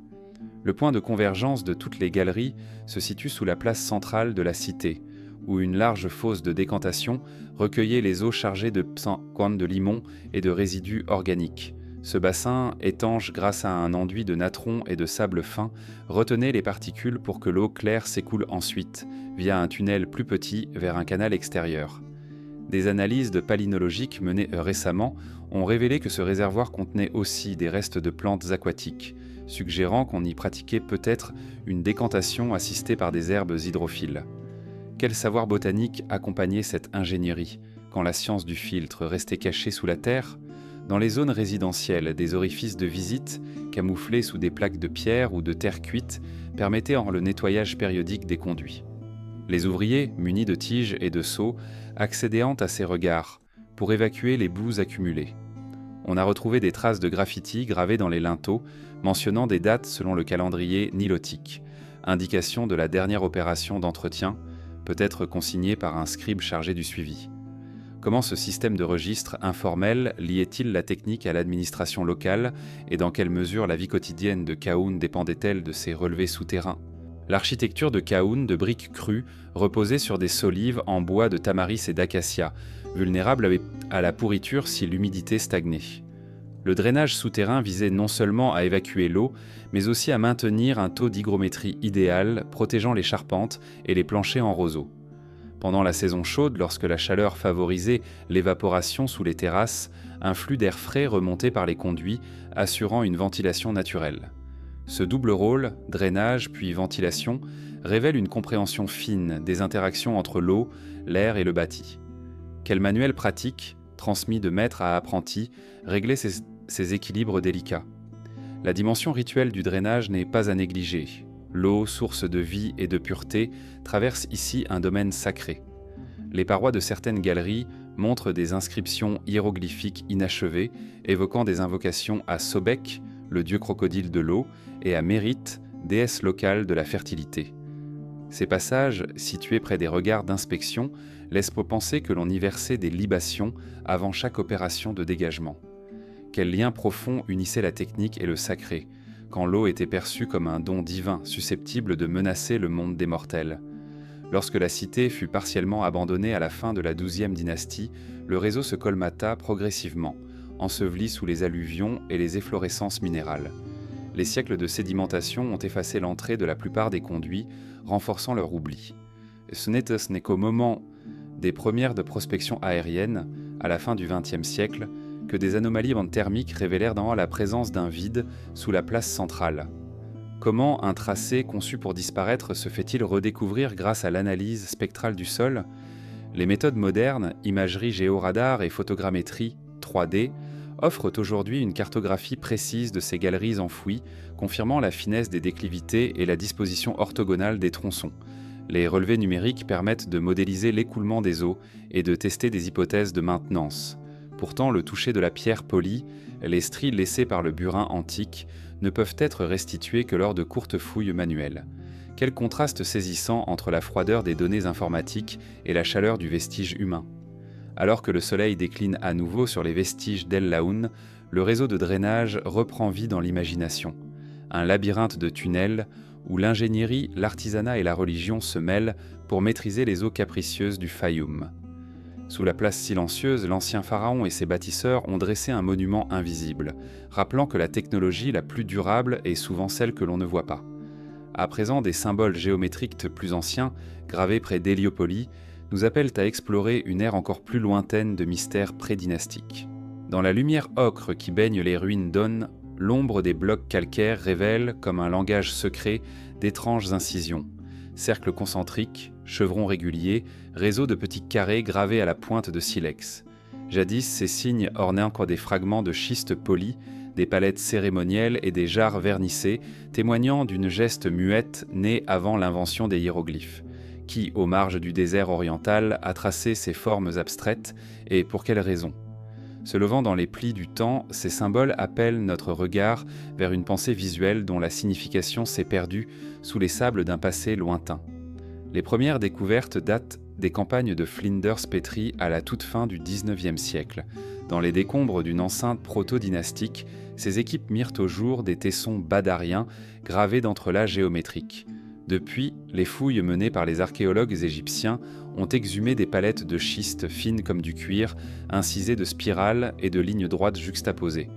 Le point de convergence de toutes les galeries se situe sous la place centrale de la cité, où une large fosse de décantation recueillait les eaux chargées de coins de limon et de résidus organiques. Ce bassin, étanche grâce à un enduit de natron et de sable fin, retenait les particules pour que l'eau claire s'écoule ensuite, via un tunnel plus petit vers un canal extérieur. Des analyses de palynologiques menées récemment ont révélé que ce réservoir contenait aussi des restes de plantes aquatiques, suggérant qu'on y pratiquait peut-être une décantation assistée par des herbes hydrophiles. Quel savoir botanique accompagnait cette ingénierie, quand la science du filtre restait cachée sous la terre? Dans les zones résidentielles, des orifices de visite, camouflés sous des plaques de pierre ou de terre cuite, permettaient le nettoyage périodique des conduits. Les ouvriers, munis de tiges et de seaux, accédaient à ces regards pour évacuer les boues accumulées. On a retrouvé des traces de graffiti gravées dans les linteaux, mentionnant des dates selon le calendrier nilotique, indication de la dernière opération d'entretien, peut-être consignée par un scribe chargé du suivi. Comment ce système de registre informel liait-il la technique à l'administration locale et dans quelle mesure la vie quotidienne de Kaohn dépendait-elle de ces relevés souterrains? L'architecture de Kaohn, de briques crues, reposait sur des solives en bois de tamaris et d'acacia, vulnérables à la pourriture si l'humidité stagnait. Le drainage souterrain visait non seulement à évacuer l'eau, mais aussi à maintenir un taux d'hygrométrie idéal, protégeant les charpentes et les planchers en roseau. Pendant la saison chaude, lorsque la chaleur favorisait l'évaporation sous les terrasses, un flux d'air frais remontait par les conduits, assurant une ventilation naturelle. Ce double rôle, drainage puis ventilation, révèle une compréhension fine des interactions entre l'eau, l'air et le bâti. Quel manuel pratique, transmis de maître à apprenti, réglait ces équilibres délicats? La dimension rituelle du drainage n'est pas à négliger. L'eau, source de vie et de pureté, traverse ici un domaine sacré. Les parois de certaines galeries montrent des inscriptions hiéroglyphiques inachevées, évoquant des invocations à Sobek, le dieu crocodile de l'eau, et à Mérite, déesse locale de la fertilité. Ces passages, situés près des regards d'inspection, laissent penser que l'on y versait des libations avant chaque opération de dégagement. Quel lien profond unissait la technique et le sacré, quand l'eau était perçue comme un don divin susceptible de menacer le monde des mortels. Lorsque la cité fut partiellement abandonnée à la fin de la XIIe dynastie, le réseau se colmata progressivement, enseveli sous les alluvions et les efflorescences minérales. Les siècles de sédimentation ont effacé l'entrée de la plupart des conduits, renforçant leur oubli. Ce n'est qu'au moment des premières de prospection aérienne, à la fin du XXe siècle, que des anomalies thermiques révélèrent la présence d'un vide sous la place centrale. Comment un tracé conçu pour disparaître se fait-il redécouvrir grâce à l'analyse spectrale du sol? Les méthodes modernes, imagerie géoradar et photogrammétrie 3D, offrent aujourd'hui une cartographie précise de ces galeries enfouies, confirmant la finesse des déclivités et la disposition orthogonale des tronçons. Les relevés numériques permettent de modéliser l'écoulement des eaux et de tester des hypothèses de maintenance. Pourtant, le toucher de la pierre polie, les stries laissées par le burin antique, ne peuvent être restitués que lors de courtes fouilles manuelles. Quel contraste saisissant entre la froideur des données informatiques et la chaleur du vestige humain. Alors que le soleil décline à nouveau sur les vestiges d'El Laoun, le réseau de drainage reprend vie dans l'imagination. Un labyrinthe de tunnels où l'ingénierie, l'artisanat et la religion se mêlent pour maîtriser les eaux capricieuses du Fayoum. Sous la place silencieuse, l'ancien pharaon et ses bâtisseurs ont dressé un monument invisible, rappelant que la technologie la plus durable est souvent celle que l'on ne voit pas. À présent, des symboles géométriques plus anciens, gravés près d'Héliopolis, nous appellent à explorer une ère encore plus lointaine de mystères prédynastiques. Dans la lumière ocre qui baigne les ruines d'On, l'ombre des blocs calcaires révèle, comme un langage secret, d'étranges incisions. Cercles concentriques, chevrons réguliers, réseaux de petits carrés gravés à la pointe de silex. Jadis, ces signes ornaient encore des fragments de schiste poli, des palettes cérémonielles et des jarres vernissées, témoignant d'une geste muette née avant l'invention des hiéroglyphes. Qui, aux marges du désert oriental, a tracé ces formes abstraites, et pour quelles raisons ? Se levant dans les plis du temps, ces symboles appellent notre regard vers une pensée visuelle dont la signification s'est perdue sous les sables d'un passé lointain. Les premières découvertes datent des campagnes de Flinders Petrie à la toute fin du XIXe siècle. Dans les décombres d'une enceinte proto-dynastique, ces équipes mirent au jour des tessons badariens gravés d'entrelacs géométriques. Depuis, les fouilles menées par les archéologues égyptiens ont exhumé des palettes de schiste fines comme du cuir, incisées de spirales et de lignes droites juxtaposées.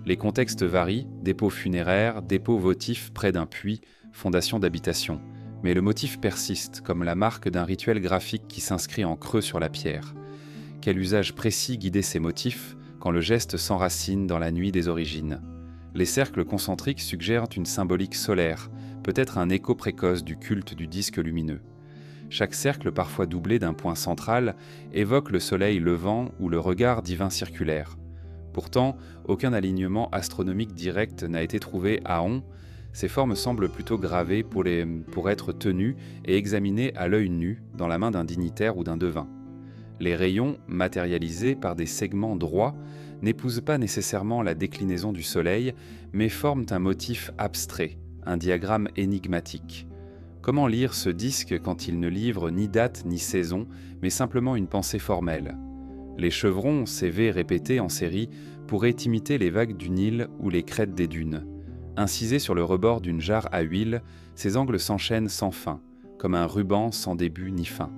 Les contextes varient, dépôts funéraires, dépôts votifs près d'un puits, fondation d'habitation. Mais le motif persiste, comme la marque d'un rituel graphique qui s'inscrit en creux sur la pierre. Quel usage précis guidait ces motifs quand le geste s'enracine dans la nuit des origines ? Les cercles concentriques suggèrent une symbolique solaire, peut-être un écho précoce du culte du disque lumineux. Chaque cercle, parfois doublé d'un point central, évoque le soleil levant ou le regard divin circulaire. Pourtant, aucun alignement astronomique direct n'a été trouvé à On. Ces formes semblent plutôt gravées pour être tenues et examinées à l'œil nu dans la main d'un dignitaire ou d'un devin. Les rayons, matérialisés par des segments droits, n'épousent pas nécessairement la déclinaison du soleil, mais forment un motif abstrait, un diagramme énigmatique. Comment lire ce disque quand il ne livre ni date ni saison, mais simplement une pensée formelle ? Les chevrons, ces V répétés en série, pourraient imiter les vagues du Nil ou les crêtes des dunes. Incisés sur le rebord d'une jarre à huile, ces angles s'enchaînent sans fin, comme un ruban sans début ni fin.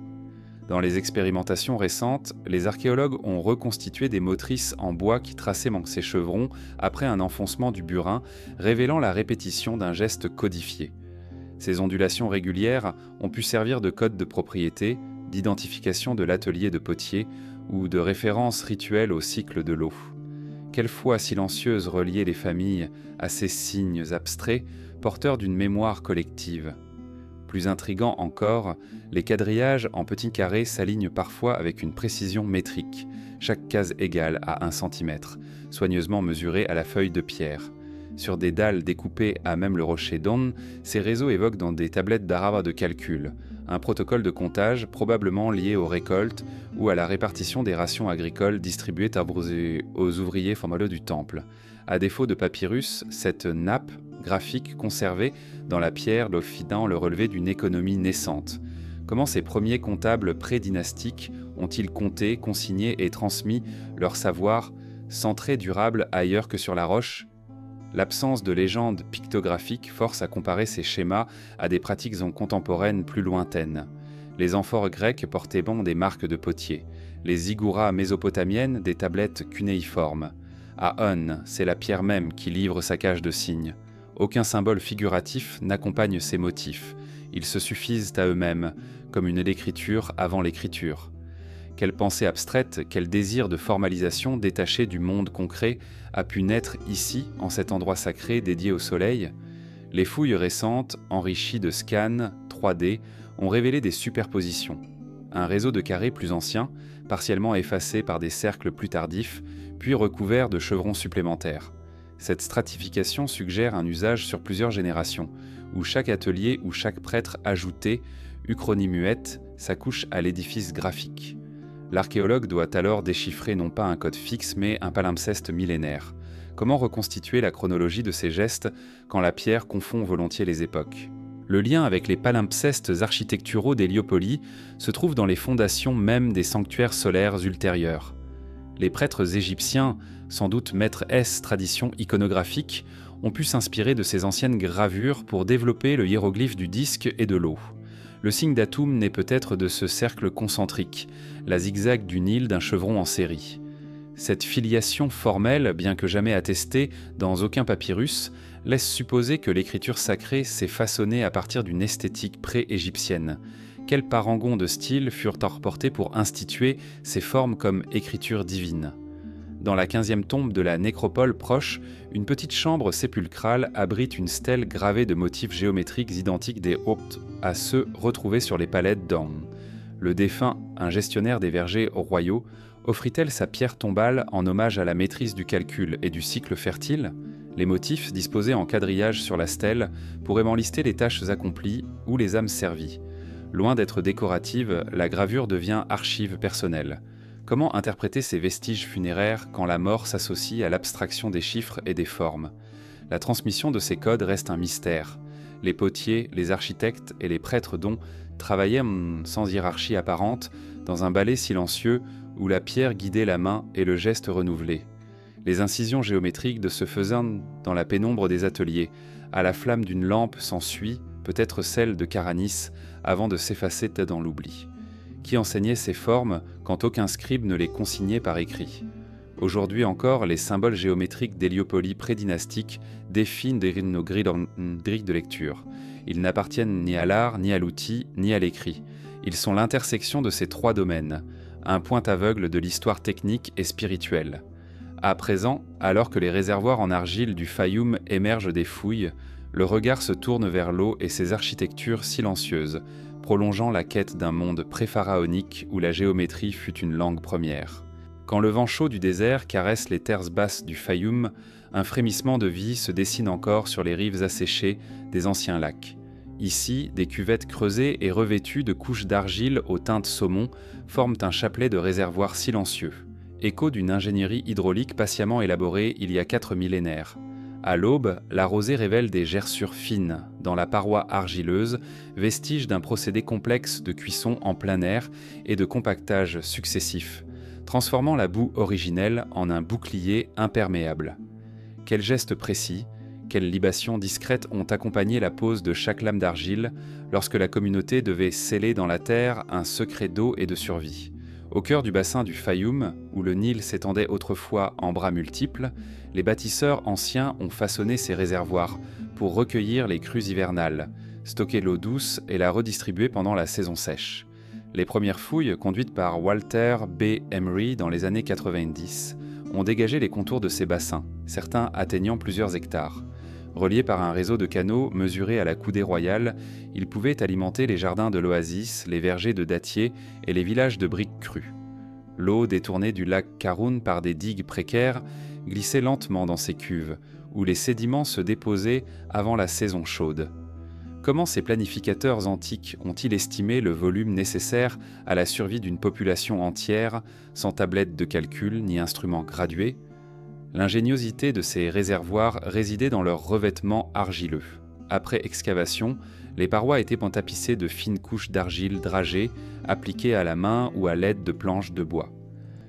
Dans les expérimentations récentes, les archéologues ont reconstitué des motrices en bois qui traçaient ces chevrons après un enfoncement du burin, révélant la répétition d'un geste codifié. Ces ondulations régulières ont pu servir de code de propriété, d'identification de l'atelier de potier ou de référence rituelle au cycle de l'eau. Quelle foi silencieuse reliait les familles à ces signes abstraits, porteurs d'une mémoire collective. Plus intrigant encore, les quadrillages en petits carrés s'alignent parfois avec une précision métrique, chaque case égale à 1 cm, soigneusement mesurée à la feuille de pierre. Sur des dalles découpées à même le rocher d'On, ces réseaux évoquent dans des tablettes d'arabe de calcul, un protocole de comptage probablement lié aux récoltes ou à la répartition des rations agricoles distribuées aux ouvriers formelleux du temple. À défaut de papyrus, cette nappe graphique conservée dans la pierre l'offrant le relevé d'une économie naissante. Comment ces premiers comptables pré-dynastiques ont-ils compté, consigné et transmis leur savoir centré durable ailleurs que sur la roche ? L'absence de légendes pictographiques force à comparer ces schémas à des pratiques contemporaines plus lointaines. Les amphores grecques portaient bon des marques de potier, les zigouras mésopotamiennes des tablettes cunéiformes. À On, c'est la pierre même qui livre sa cage de signes. Aucun symbole figuratif n'accompagne ces motifs. Ils se suffisent à eux-mêmes, comme une l'écriture avant l'écriture. Quelle pensée abstraite, quel désir de formalisation détaché du monde concret a pu naître ici, en cet endroit sacré dédié au soleil ? Les fouilles récentes, enrichies de scans 3D, ont révélé des superpositions. Un réseau de carrés plus anciens, partiellement effacés par des cercles plus tardifs, puis recouverts de chevrons supplémentaires. Cette stratification suggère un usage sur plusieurs générations, où chaque atelier ou chaque prêtre ajouté, uchronie muette, s'accouche à l'édifice graphique. L'archéologue doit alors déchiffrer non pas un code fixe, mais un palimpseste millénaire. Comment reconstituer la chronologie de ces gestes quand la pierre confond volontiers les époques ? Le lien avec les palimpsestes architecturaux d'Héliopolis se trouve dans les fondations même des sanctuaires solaires ultérieurs. Les prêtres égyptiens, sans doute maîtres tradition iconographique, ont pu s'inspirer de ces anciennes gravures pour développer le hiéroglyphe du disque et de l'eau. Le signe d'Atum naît peut-être de ce cercle concentrique, la zigzag du Nil d'un chevron en série. Cette filiation formelle, bien que jamais attestée dans aucun papyrus, laisse supposer que l'écriture sacrée s'est façonnée à partir d'une esthétique pré-égyptienne. Quels parangons de style furent emportés pour instituer ces formes comme écriture divine ? Dans la 15e tombe de la nécropole proche, une petite chambre sépulcrale abrite une stèle gravée de motifs géométriques identiques des Hopts à ceux retrouvés sur les palettes d'Orn. Le défunt, un gestionnaire des vergers royaux, offrit-elle sa pierre tombale en hommage à la maîtrise du calcul et du cycle fertile ? Les motifs, disposés en quadrillage sur la stèle, pourraient m'en lister les tâches accomplies ou les âmes servies. Loin d'être décorative, la gravure devient archive personnelle. Comment interpréter ces vestiges funéraires quand la mort s'associe à l'abstraction des chiffres et des formes ? La transmission de ces codes reste un mystère. Les potiers, les architectes et les prêtres dont travaillaient sans hiérarchie apparente, dans un ballet silencieux où la pierre guidait la main et le geste renouvelé. Les incisions géométriques de se faisant dans la pénombre des ateliers, à la flamme d'une lampe s'ensuit, peut-être celle de Caranis, avant de s'effacer dans l'oubli. Qui enseignait ces formes quand aucun scribe ne les consignait par écrit ? Aujourd'hui encore, les symboles géométriques d'Héliopolie prédynastique défient nos grilles de lecture. Ils n'appartiennent ni à l'art, ni à l'outil, ni à l'écrit. Ils sont l'intersection de ces trois domaines, un point aveugle de l'histoire technique et spirituelle. À présent, alors que les réservoirs en argile du Fayoum émergent des fouilles, le regard se tourne vers l'eau et ses architectures silencieuses, prolongeant la quête d'un monde pré-pharaonique où la géométrie fut une langue première. Quand le vent chaud du désert caresse les terres basses du Fayoum, un frémissement de vie se dessine encore sur les rives asséchées des anciens lacs. Ici, des cuvettes creusées et revêtues de couches d'argile aux teintes saumon forment un chapelet de réservoirs silencieux, écho d'une ingénierie hydraulique patiemment élaborée il y a 4 millénaires. À l'aube, la rosée révèle des gerçures fines dans la paroi argileuse, vestige d'un procédé complexe de cuisson en plein air et de compactage successifs, transformant la boue originelle en un bouclier imperméable. Quel geste précis, quelles libations discrètes ont accompagné la pose de chaque lame d'argile lorsque la communauté devait sceller dans la terre un secret d'eau et de survie. Au cœur du bassin du Fayoum, où le Nil s'étendait autrefois en bras multiples, les bâtisseurs anciens ont façonné ces réservoirs pour recueillir les crues hivernales, stocker l'eau douce et la redistribuer pendant la saison sèche. Les premières fouilles, conduites par Walter B. Emery dans les années 90, ont dégagé les contours de ces bassins, certains atteignant plusieurs hectares. Reliés par un réseau de canaux mesuré à la coudée royale, ils pouvaient alimenter les jardins de l'oasis, les vergers de dattiers et les villages de briques crues. L'eau détournée du lac Karun par des digues précaires glissait lentement dans ces cuves, où les sédiments se déposaient avant la saison chaude. Comment ces planificateurs antiques ont-ils estimé le volume nécessaire à la survie d'une population entière, sans tablette de calcul ni instruments gradués ? L'ingéniosité de ces réservoirs résidait dans leur revêtement argileux. Après excavation, les parois étaient tapissées de fines couches d'argile dragée, appliquées à la main ou à l'aide de planches de bois.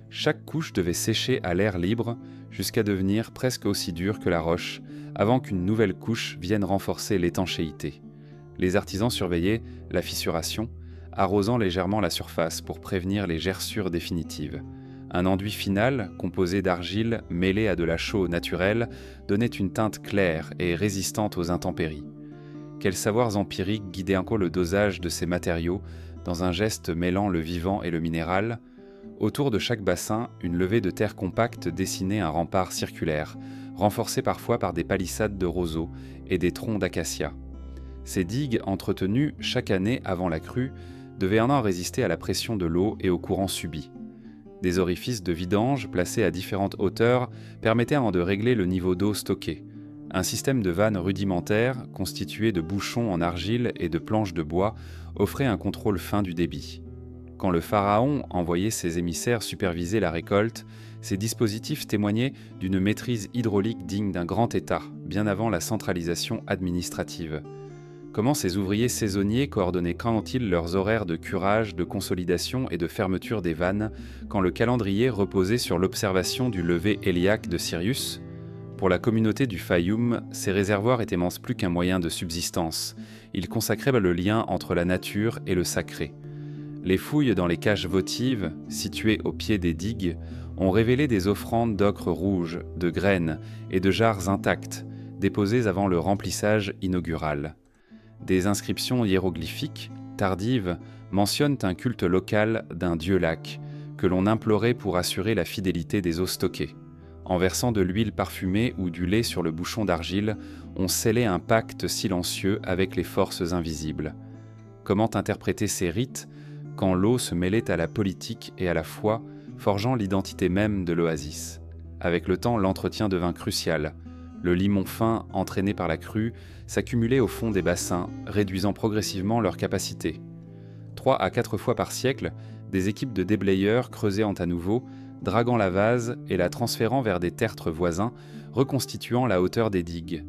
Chaque couche devait sécher à l'air libre jusqu'à devenir presque aussi dure que la roche, avant qu'une nouvelle couche vienne renforcer l'étanchéité. Les artisans surveillaient la fissuration, arrosant légèrement la surface pour prévenir les gerçures définitives. Un enduit final, composé d'argile mêlée à de la chaux naturelle, donnait une teinte claire et résistante aux intempéries. Quels savoirs empiriques guidaient encore le dosage de ces matériaux, dans un geste mêlant le vivant et le minéral ? Autour de chaque bassin, une levée de terre compacte dessinait un rempart circulaire, renforcé parfois par des palissades de roseaux et des troncs d'acacia. Ces digues, entretenues chaque année avant la crue, devaient en résister à la pression de l'eau et aux courants subis. Des orifices de vidange placés à différentes hauteurs permettaient de régler le niveau d'eau stocké. Un système de vannes rudimentaires, constitué de bouchons en argile et de planches de bois, offrait un contrôle fin du débit. Quand le pharaon envoyait ses émissaires superviser la récolte, ces dispositifs témoignaient d'une maîtrise hydraulique digne d'un grand État, bien avant la centralisation administrative. Comment ces ouvriers saisonniers coordonnaient-ils leurs horaires de curage, de consolidation et de fermeture des vannes quand le calendrier reposait sur l'observation du lever héliaque de Sirius ? Pour la communauté du Fayoum, ces réservoirs étaient plus qu'un moyen de subsistance. Ils consacraient le lien entre la nature et le sacré. Les fouilles dans les caches votives, situées au pied des digues, ont révélé des offrandes d'ocre rouge, de graines et de jarres intactes, déposées avant le remplissage inaugural. Des inscriptions hiéroglyphiques, tardives, mentionnent un culte local d'un dieu lac, que l'on implorait pour assurer la fidélité des eaux stockées. En versant de l'huile parfumée ou du lait sur le bouchon d'argile, on scellait un pacte silencieux avec les forces invisibles. Comment interpréter ces rites quand l'eau se mêlait à la politique et à la foi, forgeant l'identité même de l'oasis? Avec le temps, l'entretien devint crucial. Le limon fin, entraîné par la crue, s'accumulait au fond des bassins, réduisant progressivement leur capacité. 3 à 4 fois par siècle, des équipes de déblayeurs creusaient à nouveau, draguant la vase et la transférant vers des tertres voisins, reconstituant la hauteur des digues.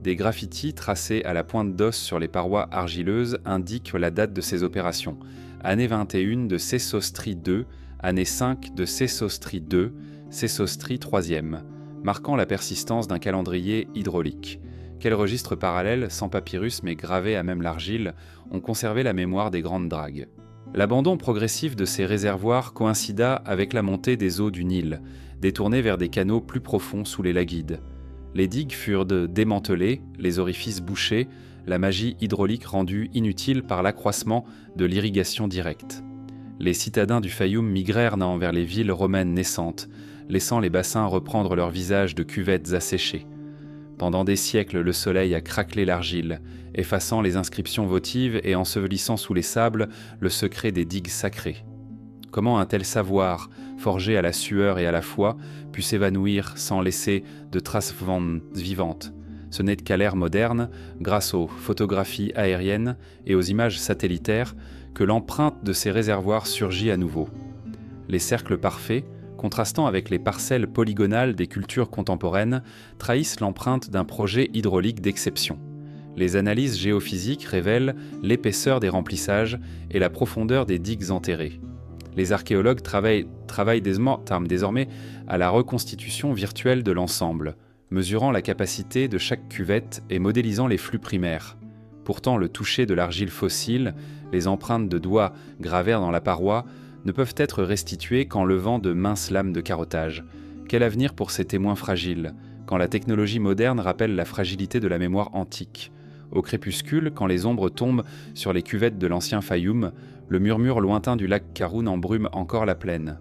Des graffitis tracés à la pointe d'os sur les parois argileuses indiquent la date de ces opérations. Année 21 de Sésostri II, année 5 de Sésostri II, Sésostri IIIe, marquant la persistance d'un calendrier hydraulique. Quels registres parallèles, sans papyrus mais gravés à même l'argile, ont conservé la mémoire des grandes dragues. L'abandon progressif de ces réservoirs coïncida avec la montée des eaux du Nil, détournées vers des canaux plus profonds sous les laguides. Les digues furent démantelées, les orifices bouchés, la magie hydraulique rendue inutile par l'accroissement de l'irrigation directe. Les citadins du Fayoum migrèrent vers les villes romaines naissantes, laissant les bassins reprendre leur visage de cuvettes asséchées. Pendant des siècles, le soleil a craquelé l'argile, effaçant les inscriptions votives et ensevelissant sous les sables le secret des digues sacrées. Comment un tel savoir, forgé à la sueur et à la foi, put s'évanouir sans laisser de traces vivantes? Ce n'est qu'à l'ère moderne, grâce aux photographies aériennes et aux images satellitaires, que l'empreinte de ces réservoirs surgit à nouveau. Les cercles parfaits, contrastant avec les parcelles polygonales des cultures contemporaines, trahissent l'empreinte d'un projet hydraulique d'exception. Les analyses géophysiques révèlent l'épaisseur des remplissages et la profondeur des digues enterrées. Les archéologues travaillent désormais à la reconstitution virtuelle de l'ensemble, mesurant la capacité de chaque cuvette et modélisant les flux primaires. Pourtant, le toucher de l'argile fossile, les empreintes de doigts gravées dans la paroi, ne peuvent être restituées qu'en levant de minces lames de carottage. Quel avenir pour ces témoins fragiles, quand la technologie moderne rappelle la fragilité de la mémoire antique? Au crépuscule, quand les ombres tombent sur les cuvettes de l'ancien Fayoum, le murmure lointain du lac Karoun embrume encore la plaine.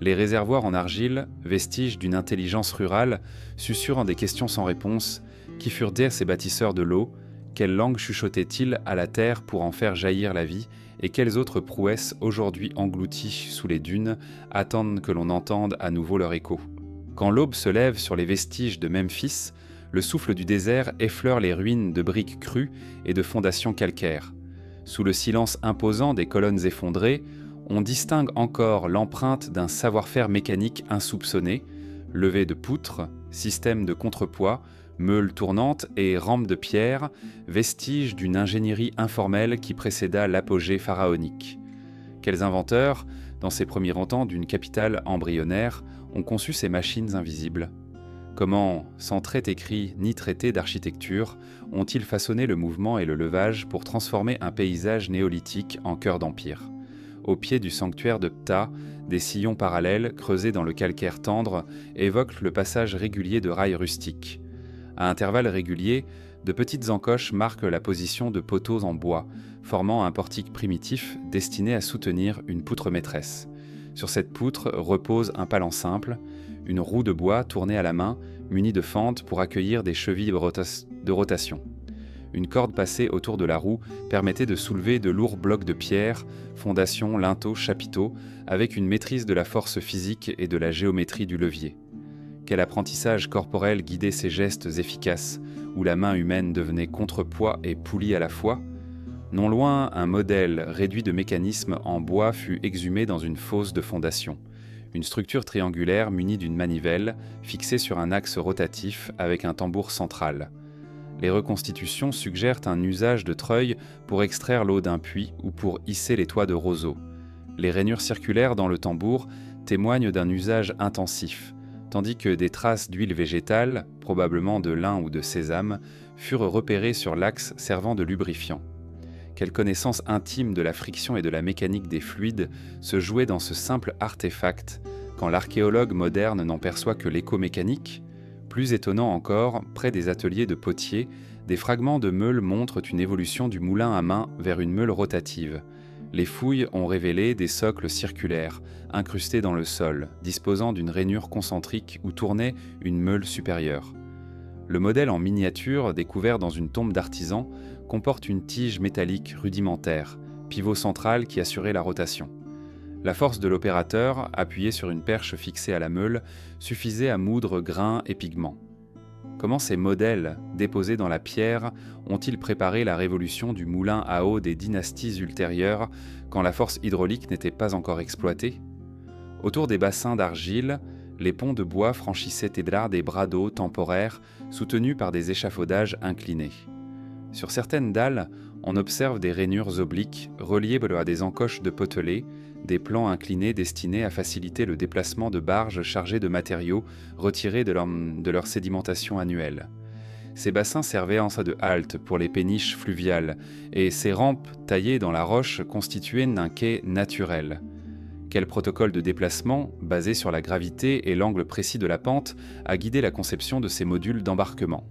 Les réservoirs en argile, vestiges d'une intelligence rurale, susurrant des questions sans réponse. Qui furent ces bâtisseurs de l'eau? Quelle langue chuchotaient-ils à la terre pour en faire jaillir la vie? Et quelles autres prouesses, aujourd'hui englouties sous les dunes, attendent que l'on entende à nouveau leur écho? Quand l'aube se lève sur les vestiges de Memphis, le souffle du désert effleure les ruines de briques crues et de fondations calcaires. Sous le silence imposant des colonnes effondrées, on distingue encore l'empreinte d'un savoir-faire mécanique insoupçonné, levée de poutres, système de contrepoids, meules tournantes et rampes de pierre, vestiges d'une ingénierie informelle qui précéda l'apogée pharaonique. Quels inventeurs, dans ces premiers temps d'une capitale embryonnaire, ont conçu ces machines invisibles? Comment, sans trait écrit ni traité d'architecture, ont-ils façonné le mouvement et le levage pour transformer un paysage néolithique en cœur d'empire? Au pied du sanctuaire de Ptah, des sillons parallèles, creusés dans le calcaire tendre, évoquent le passage régulier de rails rustiques. À intervalles réguliers, de petites encoches marquent la position de poteaux en bois, formant un portique primitif destiné à soutenir une poutre maîtresse. Sur cette poutre repose un palan simple, une roue de bois tournée à la main, munie de fentes pour accueillir des chevilles de rotation. Une corde passée autour de la roue permettait de soulever de lourds blocs de pierre, fondations, linteaux, chapiteaux, avec une maîtrise de la force physique et de la géométrie du levier. Quel apprentissage corporel guidait ces gestes efficaces, où la main humaine devenait contrepoids et poulie à la fois? Non loin, un modèle réduit de mécanismes en bois fut exhumé dans une fosse de fondation. Une structure triangulaire munie d'une manivelle, fixée sur un axe rotatif avec un tambour central. Les reconstitutions suggèrent un usage de treuil pour extraire l'eau d'un puits ou pour hisser les toits de roseaux. Les rainures circulaires dans le tambour témoignent d'un usage intensif, tandis que des traces d'huile végétale, probablement de lin ou de sésame, furent repérées sur l'axe servant de lubrifiant. Quelle connaissance intime de la friction et de la mécanique des fluides se jouait dans ce simple artefact, quand l'archéologue moderne n'en perçoit que l'écho mécanique? Plus étonnant encore, près des ateliers de potiers, des fragments de meule montrent une évolution du moulin à main vers une meule rotative. Les fouilles ont révélé des socles circulaires, incrustés dans le sol, disposant d'une rainure concentrique où tournait une meule supérieure. Le modèle en miniature, découvert dans une tombe d'artisan, comporte une tige métallique rudimentaire, pivot central qui assurait la rotation. La force de l'opérateur, appuyée sur une perche fixée à la meule, suffisait à moudre grains et pigments. Comment ces modèles, déposés dans la pierre, ont-ils préparé la révolution du moulin à eau des dynasties ultérieures, quand la force hydraulique n'était pas encore exploitée? Autour des bassins d'argile, les ponts de bois franchissaient des bras d'eau temporaires, soutenus par des échafaudages inclinés. Sur certaines dalles, on observe des rainures obliques reliées à des encoches de potelets, des plans inclinés destinés à faciliter le déplacement de barges chargées de matériaux retirés de leur sédimentation annuelle. Ces bassins servaient en de halte pour les péniches fluviales, et ces rampes taillées dans la roche constituaient un quai naturel. Quel protocole de déplacement, basé sur la gravité et l'angle précis de la pente, a guidé la conception de ces modules d'embarquement?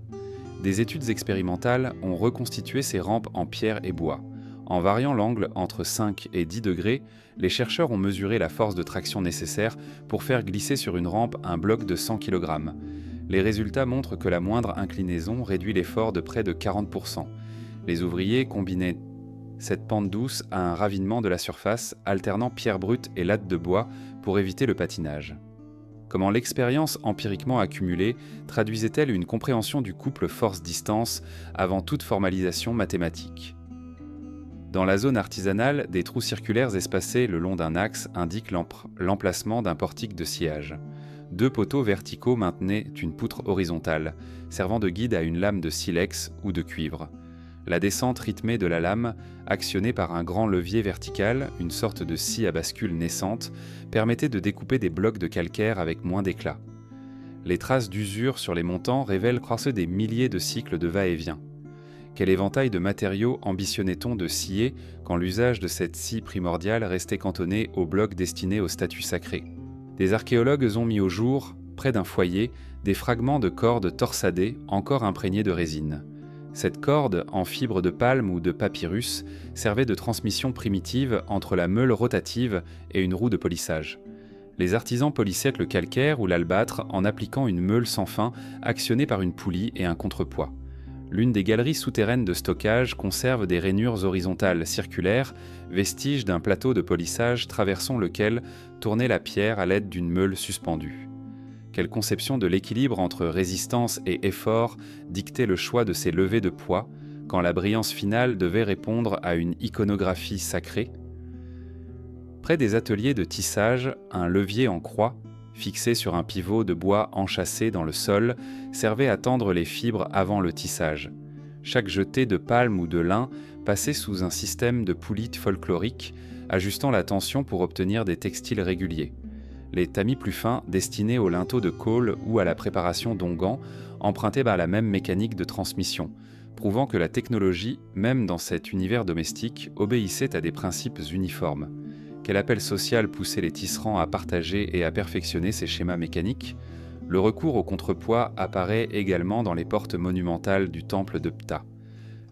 Des études expérimentales ont reconstitué ces rampes en pierre et bois. En variant l'angle entre 5 et 10 degrés, les chercheurs ont mesuré la force de traction nécessaire pour faire glisser sur une rampe un bloc de 100 kg. Les résultats montrent que la moindre inclinaison réduit l'effort de près de 40%. Les ouvriers combinaient cette pente douce à un ravinement de la surface, alternant pierre brute et latte de bois pour éviter le patinage. Comment l'expérience empiriquement accumulée traduisait-elle une compréhension du couple force-distance avant toute formalisation mathématique? Dans la zone artisanale, des trous circulaires espacés le long d'un axe indiquent l'emplacement d'un portique de sciage. 2 poteaux verticaux maintenaient une poutre horizontale, servant de guide à une lame de silex ou de cuivre. La descente rythmée de la lame, actionnée par un grand levier vertical, une sorte de scie à bascule naissante, permettait de découper des blocs de calcaire avec moins d'éclat. Les traces d'usure sur les montants révèlent croiser des milliers de cycles de va-et-vient. Quel éventail de matériaux ambitionnait-on de scier quand l'usage de cette scie primordiale restait cantonné aux blocs destinés au statut sacré? Des archéologues ont mis au jour, près d'un foyer, des fragments de cordes torsadées encore imprégnées de résine. Cette corde, en fibre de palme ou de papyrus, servait de transmission primitive entre la meule rotative et une roue de polissage. Les artisans polissaient le calcaire ou l'albâtre en appliquant une meule sans fin actionnée par une poulie et un contrepoids. L'une des galeries souterraines de stockage conserve des rainures horizontales circulaires, vestiges d'un plateau de polissage traversant lequel tournait la pierre à l'aide d'une meule suspendue. Quelle conception de l'équilibre entre résistance et effort dictait le choix de ces levées de poids, quand la brillance finale devait répondre à une iconographie sacrée? Près des ateliers de tissage, un levier en croix, fixé sur un pivot de bois enchâssé dans le sol, servait à tendre les fibres avant le tissage. Chaque jetée de palme ou de lin passait sous un système de poulies folkloriques, ajustant la tension pour obtenir des textiles réguliers. Les tamis plus fins, destinés au linteau de colle ou à la préparation d'onguents, empruntaient la même mécanique de transmission, prouvant que la technologie, même dans cet univers domestique, obéissait à des principes uniformes. Quel appel social poussait les tisserands à partager et à perfectionner ces schémas mécaniques? Le recours au contrepoids apparaît également dans les portes monumentales du temple de Ptah.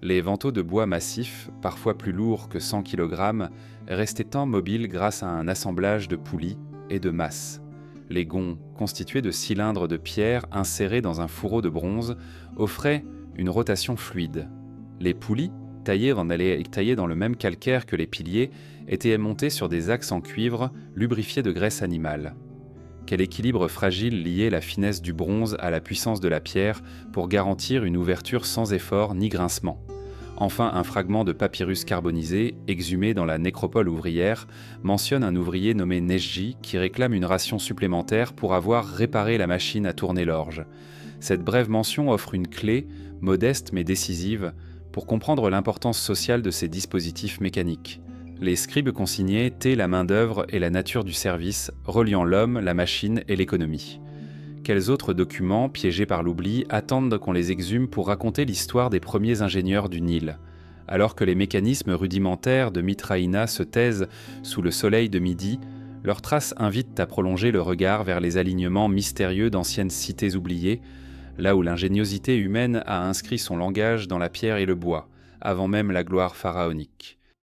Les vantaux de bois massifs, parfois plus lourds que 100 kg, restaient tant mobiles grâce à un assemblage de poulies et de masses. Les gonds, constitués de cylindres de pierre insérés dans un fourreau de bronze, offraient une rotation fluide. Les poulies, taillées dans le même calcaire que les piliers, étaient montées sur des axes en cuivre lubrifiés de graisse animale. Quel équilibre fragile liait la finesse du bronze à la puissance de la pierre pour garantir une ouverture sans effort ni grincement. Enfin, un fragment de papyrus carbonisé, exhumé dans la nécropole ouvrière, mentionne un ouvrier nommé Nejji qui réclame une ration supplémentaire pour avoir réparé la machine à tourner l'orge. Cette brève mention offre une clé, modeste mais décisive, pour comprendre l'importance sociale de ces dispositifs mécaniques. Les scribes consignaient la main-d'œuvre et la nature du service, reliant l'homme, la machine et l'économie. Quels autres documents, piégés par l'oubli, attendent qu'on les exhume pour raconter l'histoire des premiers ingénieurs du Nil? Alors que les mécanismes rudimentaires de Mithraïna se taisent sous le soleil de midi, leurs traces invitent à prolonger le regard vers les alignements mystérieux d'anciennes cités oubliées, là où l'ingéniosité humaine a inscrit son langage dans la pierre et le bois, avant même la gloire pharaonique.